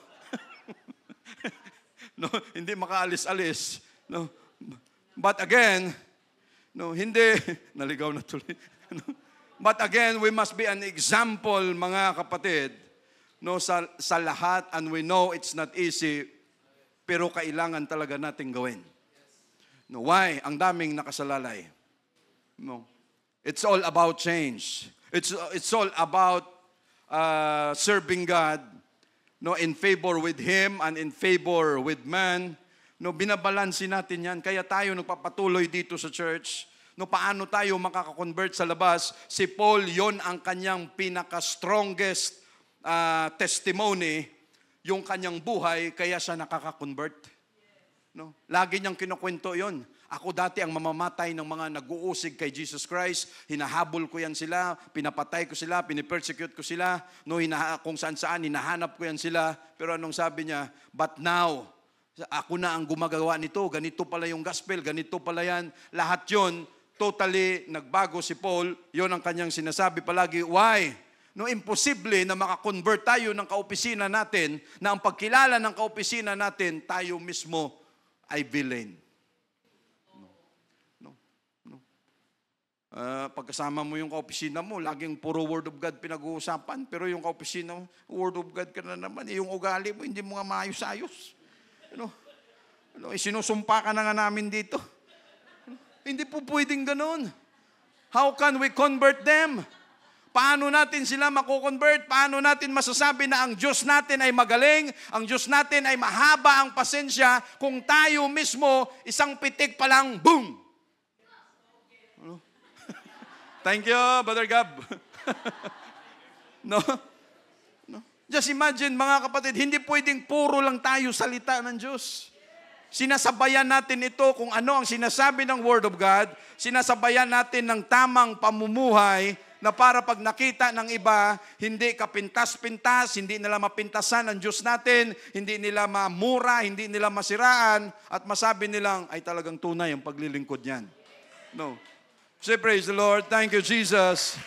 No, hindi makaalis-alis. No. But again, no, hindi, naligaw na tuloy. No. But again, we must be an example, mga kapatid, no, sa lahat, and we know it's not easy, pero kailangan talaga natin gawin. No, why? Ang daming nakasalalay. No. It's all about change. It's all about serving God, no, in favor with Him and in favor with man. No, binabalansin natin yan. Kaya tayo nagpapatuloy dito sa church. No, paano tayo makaka-convert sa labas? Si Paul, yon ang kanyang pinaka-strongest testimony, yung kanyang buhay, kaya siya nakaka-convert. No? Lagi niyang kinukwento yon. Ako dati ang mamamatay ng mga nag-uusig kay Jesus Christ. Hinahabol ko yan sila, pinapatay ko sila, pinipersecute ko sila. No, kung saan-saan, hinahanap ko yan sila. Pero anong sabi niya? But now, ako na ang gumagawa nito. Ganito pala yung gospel, ganito pala yan. Lahat yon totally nagbago si Paul. Yon ang kanyang sinasabi palagi. Why? No, imposible na makakonvert tayo ng kaopisina natin na ang pagkilala ng kaopisina natin, tayo mismo ay villain. Pagkasama mo yung kaopisina mo, laging puro Word of God pinag-uusapan, pero yung kaopisina mo, Word of God ka na naman, yung ugali mo, hindi mo nga maayos-ayos. Sinusumpa ka na nga namin dito. Hindi po pwedeng ganun. How can we convert them? Paano natin sila mako-convert? Paano natin masasabi na ang Diyos natin ay magaling, ang Diyos natin ay mahaba ang pasensya, kung tayo mismo, isang pitik pa lang, boom! Thank you, Brother Gab. No? Just imagine, mga kapatid, hindi pwedeng puro lang tayo salita ng Diyos. Sinasabayan natin ito kung ano ang sinasabi ng Word of God, sinasabayan natin ng tamang pamumuhay na para pag nakita ng iba, hindi kapintas-pintas, hindi nila mapintasan ang Diyos natin, hindi nila mamura, hindi nila masiraan, at masabi nilang, ay talagang tunay ang paglilingkod niyan. No. Say, praise the Lord. Thank you, Jesus.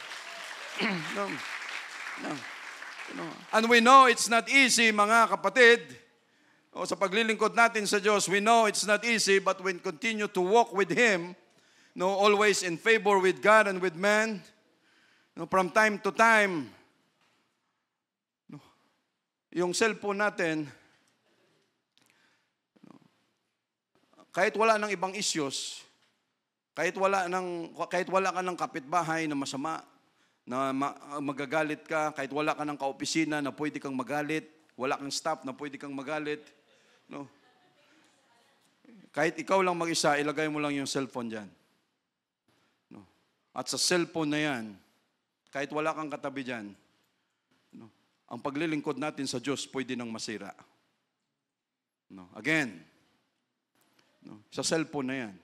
No. And we know it's not easy, mga kapatid. Sa paglilingkod natin sa Diyos, we know it's not easy, but when continue to walk with Him, no, always in favor with God and with man, no, from time to time, no, yung cellphone natin, no, kahit wala ng ibang issues, Kahit wala ka ng kapitbahay na masama, na magagalit ka, kahit wala ka ng kaopisina na pwede kang magalit, wala kang staff na pwede kang magalit, no? Kahit ikaw lang mag-isa, ilagay mo lang yung cellphone dyan. No? At sa cellphone na yan, kahit wala kang katabi dyan, no? Ang paglilingkod natin sa Diyos pwede nang masira. No? Again, no? Sa cellphone na yan.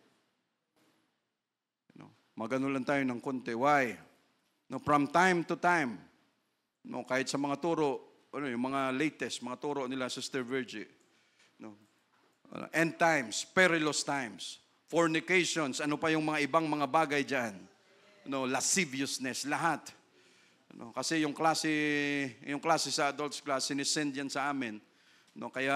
No? Magano lang tayo ng konti. Why? No, from time to time, no, kahit sa mga turo, yung mga latest, mga turo nila, Sister Virgie, no, end times, perilous times, fornications, ano pa yung mga ibang mga bagay dyan, no, lasciviousness, lahat. No, kasi yung klase sa adults class, sinisend yan sa amin. No, kaya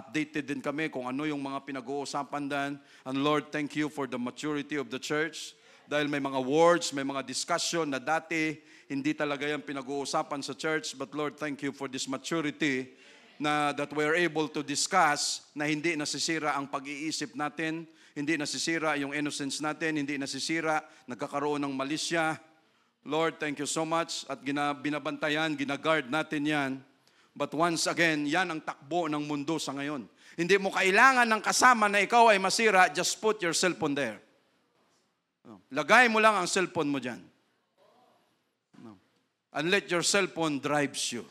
updated din kami kung ano yung mga pinag-uusapan dan. And Lord, thank you for the maturity of the church. Dahil may mga words, may mga discussion na dati hindi talaga yan pinag-uusapan sa church. But Lord, thank you for this maturity na that we are able to discuss na hindi nasisira ang pag-iisip natin, hindi nasisira yung innocence natin, hindi nasisira, nagkakaroon ng malisya. Lord, thank you so much. At binabantayan, ginagard natin yan. But once again, yan ang takbo ng mundo sa ngayon. Hindi mo kailangan ng kasama na ikaw ay masira, just put your cellphone there. Lagay mo lang ang cellphone mo dyan. No. And let your cellphone drives you.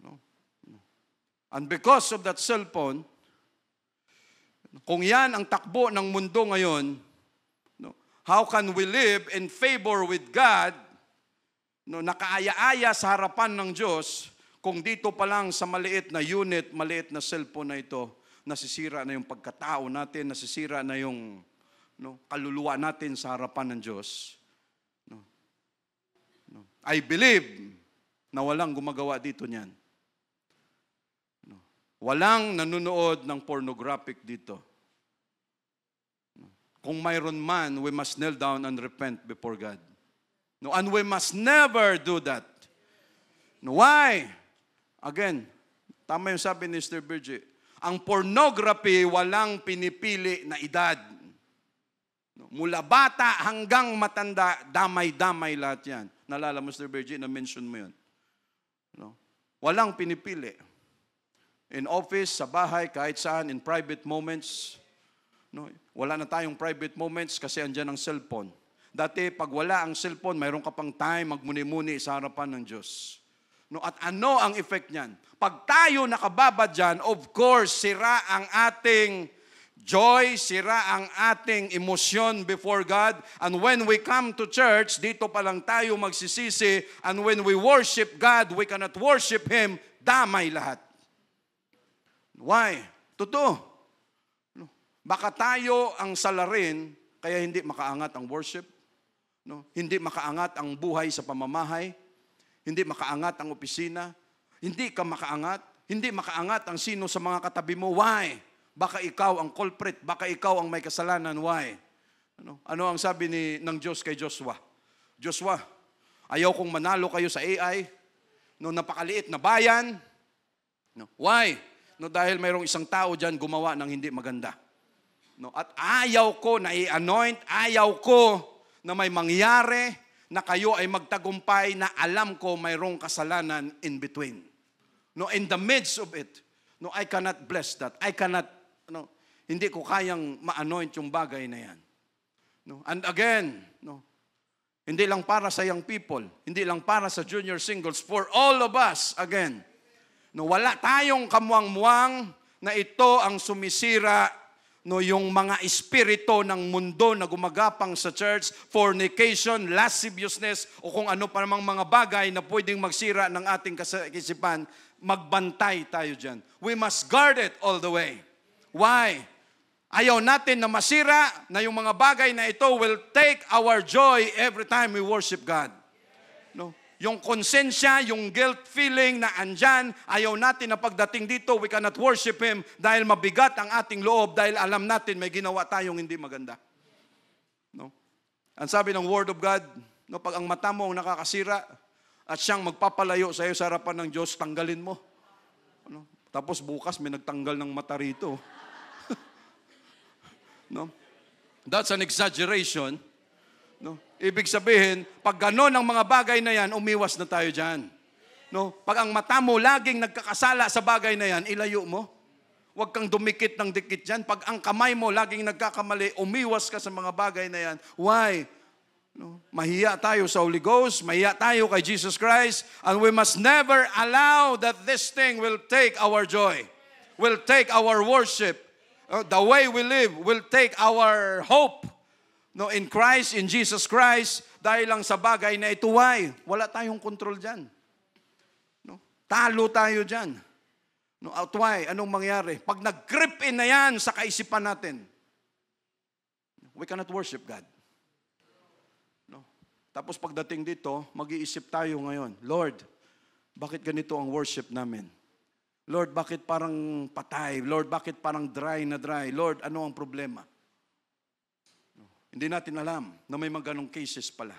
No. No. And because of that cellphone, kung yan ang takbo ng mundo ngayon, no, how can we live in favor with God, no, nakaaya-aya sa harapan ng Diyos, kung dito pa lang sa maliit na unit, maliit na cellphone na ito, nasisira na yung pagkatao natin, nasisira na yung kaluluwa natin sa harapan ng Diyos. I believe na walang gumagawa dito niyan. Walang nanonood ng pornographic dito. Kung mayroon man, we must kneel down and repent before God. And we must never do that. Why? Again, tama yung sabi ni Mr. Virgie, ang pornography walang pinipili na edad. Mula bata hanggang matanda, damay-damay lahat yan. Nalala mo, Mr. Virgie, na-mention mo yun. No? Walang pinipili. In office, sa bahay, kahit saan, in private moments. No? Wala na tayong private moments kasi andyan ang cellphone. Dati, pag wala ang cellphone, mayroon ka pang time magmuni-muni sa harapan ng Diyos. No? At ano ang effect niyan? Pag tayo nakababad dyan, of course, sira ang ating joy, sira ang ating emosyon before God. And when we come to church, dito pa lang tayo magsisisi. And when we worship God, we cannot worship Him. Damay lahat. Why? Totoo. Baka tayo ang salarin, kaya hindi makaangat ang worship. No? Hindi makaangat ang buhay sa pamamahay. Hindi makaangat ang opisina. Hindi ka makaangat. Hindi makaangat ang sino sa mga katabi mo. Why? Baka ikaw ang culprit, baka ikaw ang may kasalanan. Why? Ano ang sabi ng Diyos kay Joshua? Joshua, ayaw kong manalo kayo sa AI. Napakaliit na bayan. Why? Dahil mayroong isang tao dyan gumawa ng hindi maganda. At ayaw ko na i-anoint, ayaw ko na may mangyari na kayo ay magtagumpay na alam ko mayroong kasalanan in between. In the midst of it, I cannot bless that. I cannot, hindi ko kayang ma-anoint yung bagay na yan. And again, hindi lang para sa young people, hindi lang para sa junior singles, for all of us, again. Wala tayong kamuang-muang na ito ang sumisira, yung mga espiritu ng mundo na gumagapang sa church, fornication, lasciviousness, o kung ano pa namang mga bagay na pwedeng magsira ng ating kaisipan, magbantay tayo dyan. We must guard it all the way. Why? Ayaw natin na masira na yung mga bagay na ito will take our joy every time we worship God. Yung konsensya, yung guilt feeling na andyan, ayaw natin na pagdating dito, we cannot worship Him dahil mabigat ang ating loob dahil alam natin may ginawa tayong hindi maganda. Ang sabi ng Word of God, pag ang mata mo ang nakakasira at siyang magpapalayo sa iyo sa harapan ng Diyos, tanggalin mo. Tapos bukas may nagtanggal ng mata rito. No? That's an exaggeration. No? Ibig sabihin, pag gano'n ang mga bagay na yan, umiwas na tayo dyan. No? Pag ang mata mo laging nagkakasala sa bagay na yan, ilayo mo. Huwag kang dumikit ng dikit dyan. Pag ang kamay mo laging nagkakamali, umiwas ka sa mga bagay na yan. Why? No? Mahiya tayo sa Holy Ghost, mahiya tayo kay Jesus Christ, and we must never allow that this thing will take our joy, will take our worship, the way we live, will take our hope. No, in Christ, in Jesus Christ, dahil lang sa bagay na ito, why? Wala tayong control dyan. No? Talo tayo dyan. No, at why? Anong mangyari? Pag nag-creep in na yan sa kaisipan natin, we cannot worship God. No? Tapos pagdating dito, mag-iisip tayo ngayon, Lord, bakit ganito ang worship namin? Lord, bakit parang patay? Lord, bakit parang dry na dry? Lord, ano ang problema? No? Hindi natin alam na may mga ganong cases pala.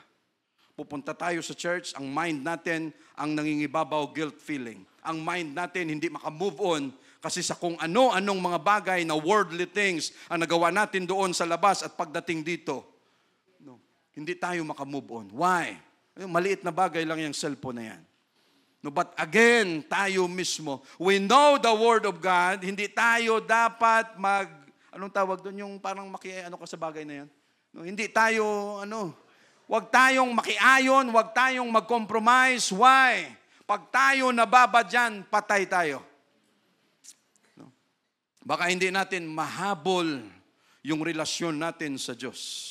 Pupunta tayo sa church, ang mind natin ang nangingibabaw guilt feeling. Ang mind natin hindi makamove on kasi sa kung ano-anong mga bagay na worldly things ang nagawa natin doon sa labas at pagdating dito. No, hindi tayo makamove on. Why? Maliit na bagay lang yung cellphone na yan. No, but again, tayo mismo, we know the Word of God, hindi tayo dapat anong tawag doon, yung parang ka sa bagay na yan? No, hindi tayo, huwag tayong makiayon, huwag tayong mag-compromise. Why? Pag tayo nababa dyan, patay tayo. No? Baka hindi natin mahabol yung relasyon natin sa Diyos.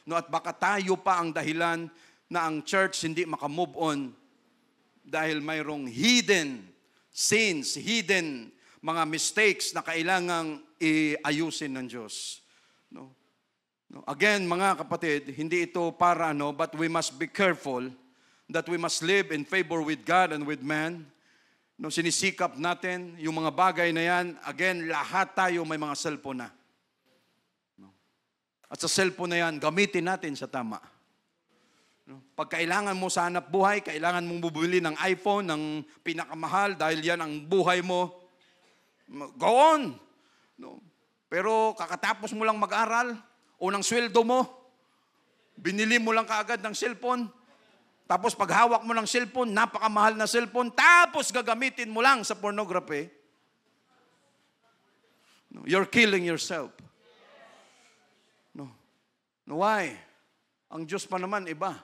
No, at baka tayo pa ang dahilan na ang church hindi makamove on dahil mayroong hidden sins, hidden mga mistakes na kailangang iayusin ng Diyos. No? No? Again, mga kapatid, hindi ito para but we must be careful that we must live in favor with God and with man. No, sinisikap natin yung mga bagay na yan. Again, lahat tayo may mga cellphone na. No? At sa cellphone na yan, gamitin natin sa tama. No? Pag kailangan mo sa hanap buhay, kailangan mong bumili ng iPhone, ng pinakamahal, dahil yan ang buhay mo, go on. No? Pero kakatapos mo lang mag-aral, unang sweldo mo, binili mo lang kaagad ng cellphone, tapos pag hawak mo ng cellphone, napakamahal na cellphone, tapos gagamitin mo lang sa pornography, no, you're killing yourself. No. No, why? Ang Diyos pa naman iba.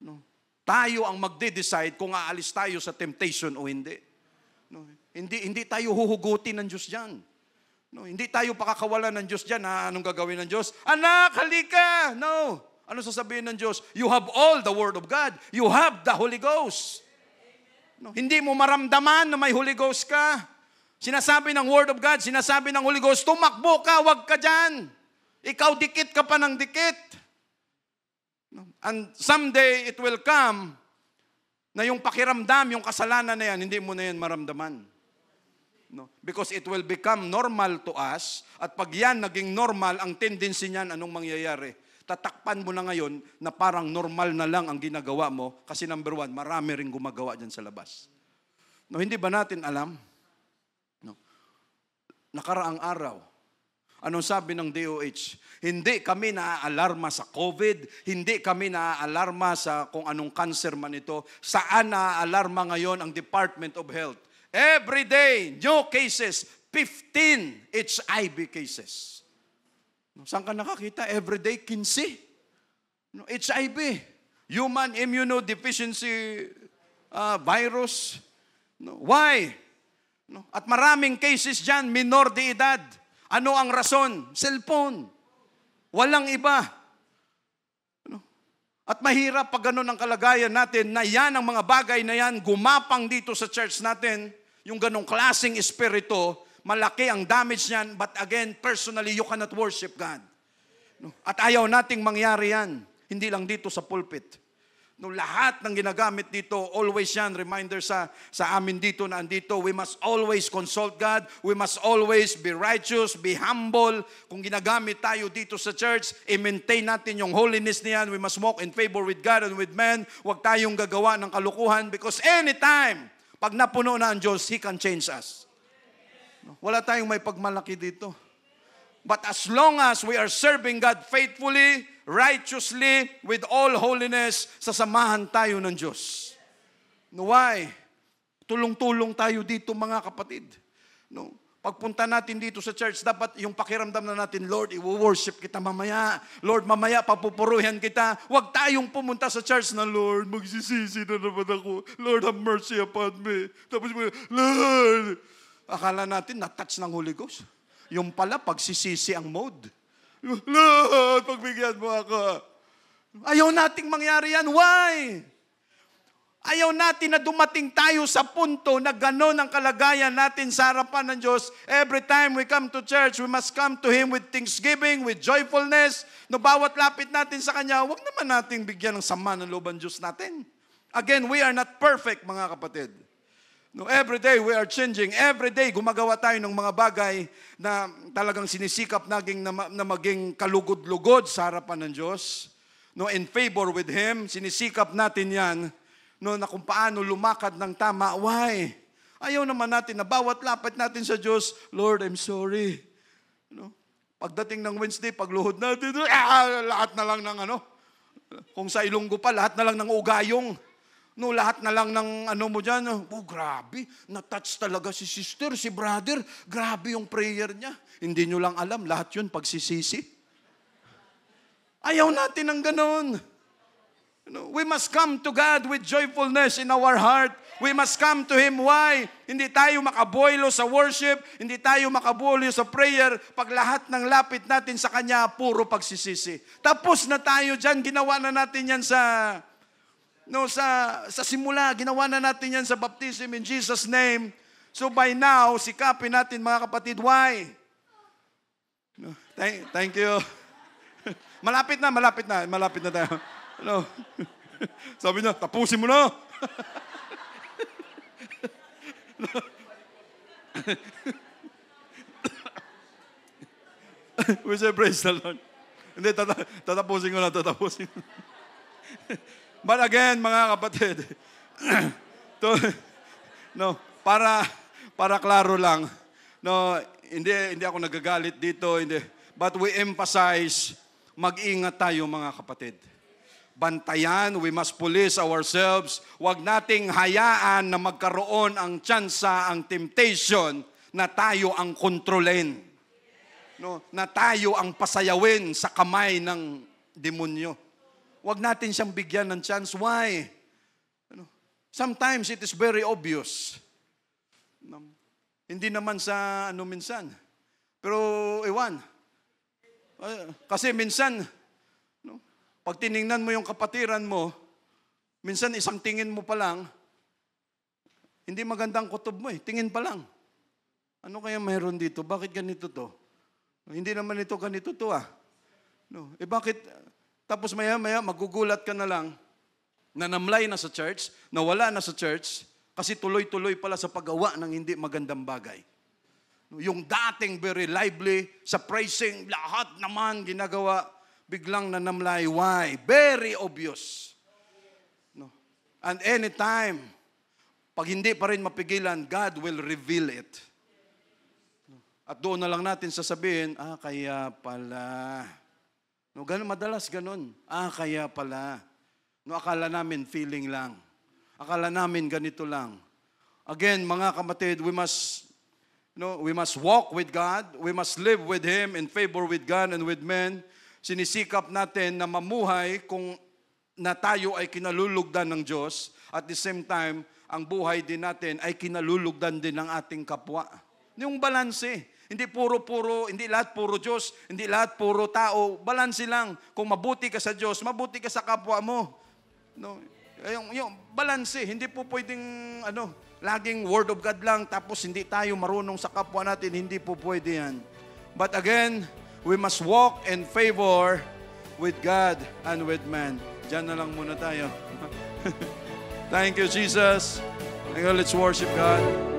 No. Tayo ang magde-decide kung aalis tayo sa temptation o hindi. No. Hindi tayo huhugutin ng Diyos diyan. No, hindi tayo pakakawalan ng Diyos diyan. Anong gagawin ng Diyos? Anak, halika! No. Ano sasabihin ng Diyos? You have all the Word of God. You have the Holy Ghost. No, hindi mo maramdaman na may Holy Ghost ka. Sinasabi ng Word of God, sinasabi ng Holy Ghost, tumakbo ka, wag ka dyan. Ikaw dikit ka pa ng dikit. No? And someday it will come na yung pakiramdam, yung kasalanan na yan, hindi mo na yan maramdaman. No? Because it will become normal to us, at pag yan naging normal, ang tendency niyan, anong mangyayari? Tatakpan mo na ngayon na parang normal na lang ang ginagawa mo kasi number one, marami rin gumagawa dyan sa labas. No, hindi ba natin alam? No. Nakaraang araw, anong sabi ng DOH? Hindi kami naaalarma sa COVID, hindi kami naaalarma sa kung anong cancer man ito. Saan naaalarma ngayon ang Department of Health? Every day, new cases, 15 HIV cases. No, saan ka nakakita? Everyday, 15. No, HIV. Human immunodeficiency virus. No, why? No, at maraming cases dyan, minor de edad. Ano ang rason? Cellphone. Walang iba. No? At mahirap pag ganun ang kalagayan natin na yan ang mga bagay na yan, gumapang dito sa church natin, yung ganong klaseng espiritu, malaki ang damage niyan, but again, personally, you cannot worship God. No? At ayaw nating mangyari yan. Hindi lang dito sa pulpit. No, lahat ng ginagamit dito, always yan, reminder sa amin dito na andito, we must always consult God, we must always be righteous, be humble. Kung ginagamit tayo dito sa church, i-maintain natin yung holiness niyan, we must walk in favor with God and with men. Huwag tayong gagawa ng kalukuhan because anytime, pag napuno na ang Diyos, He can change us. Wala tayong may pagmalaki dito. But as long as we are serving God faithfully, righteously, with all holiness, sasamahan tayo ng Diyos. No, why? Tulong-tulong tayo dito mga kapatid. No? Pagpunta natin dito sa church, dapat yung pakiramdam na natin, Lord, i-worship kita mamaya. Lord, mamaya papupuruhan kita. Huwag tayong pumunta sa church na, Lord, magsisisi na naman ako. Lord, have mercy upon me. Tapos, Lord, akala natin na-touch ng Holy Ghost. Yung pala, pagsisisi ang mode. Lord, pagbigyan mo ako. Ayaw nating mangyari yan. Why? Ayaw natin na dumating tayo sa punto na gano'n ang kalagayan natin sa harapan ng Diyos. Every time we come to church, we must come to Him with thanksgiving, with joyfulness. No, bawat lapit natin sa Kanya, huwag naman nating bigyan ng sama ng loob ang Diyos natin. Again, we are not perfect, mga kapatid. No, every day we are changing. Every day gumagawa tayo ng mga bagay na talagang sinisikap na maging kalugod-lugod sa harapan ng Diyos. No, in favor with Him, sinisikap natin yan. No, na kung paano lumakad ng tama. Why? Ayaw naman natin na bawat lapit natin sa Diyos, Lord, I'm sorry. No? Pagdating ng Wednesday, pagluhod natin, lahat na lang ng kung sa Ilonggo pa, lahat na lang ng ugayong. No, lahat na lang ng mo dyan. Oh, grabe, na-touch talaga si sister, si brother. Grabe yung prayer niya. Hindi nyo lang alam, lahat yun pagsisisi. Ayaw natin ng ganon. We must come to God with joyfulness in our heart. We must come to Him. Why? Hindi tayo makaboilo sa worship, hindi tayo makaboilo sa prayer pag lahat ng lapit natin sa Kanya, puro pagsisisi. Tapos na tayo dyan, ginawa na natin yan sa simula, ginawa na natin yan sa baptism in Jesus' name. So by now, sikapin natin mga kapatid, why? Thank you. Malapit na tayo. No. Sabi niya, tapusin mo na. We say, praise the Lord. Hindi, tatapusin ko na. But again, mga kapatid, para klaro lang, hindi ako nagagalit dito, hindi. But we emphasize, mag-ingat tayo mga kapatid. Bantayan, we must police ourselves. Huwag nating hayaan na magkaroon ang tsansa, ang temptation na tayo ang kontrolin. No, na tayo ang pasayawin sa kamay ng demonyo. Huwag natin siyang bigyan ng chance. Why? Sometimes it is very obvious. Hindi naman sa minsan. Pero ewan. Kasi minsan, pag tiningnan mo yung kapatiran mo, minsan isang tingin mo pa lang, hindi magandang kutob mo eh. Tingin pa lang. Ano kaya mayroon dito? Bakit ganito to? Hindi naman ito ganito to ah. No. Bakit? Tapos maya-maya, magugulat ka na lang, na namlay na sa church, nawala na sa church, kasi tuloy-tuloy pala sa paggawa ng hindi magandang bagay. Yung dating very lively, sa praising, lahat naman ginagawa, biglang nanamlay. Why? Very obvious. No. And anytime, pag hindi pa rin mapigilan, God will reveal it. At doon na lang natin sasabihin, kaya pala. No, ganun, madalas ganun. Kaya pala. No, akala namin feeling lang. Akala namin ganito lang. Again, mga kapatid, we must walk with God. We must live with Him in favor with God and with men. Sinisikap natin na mamuhay kung na tayo ay kinalulugdan ng Diyos. At the same time, ang buhay din natin ay kinalulugdan din ng ating kapwa. Yung balanse. Hindi hindi lahat puro Diyos, hindi lahat puro tao. Balanse lang. Kung mabuti ka sa Diyos, mabuti ka sa kapwa mo. No? Yung balanse. Hindi po pwedeng laging word of God lang tapos hindi tayo marunong sa kapwa natin. Hindi po pwede yan. But again, we must walk in favor with God and with man. Diyan na lang muna tayo. Thank you, Jesus. Let's worship God.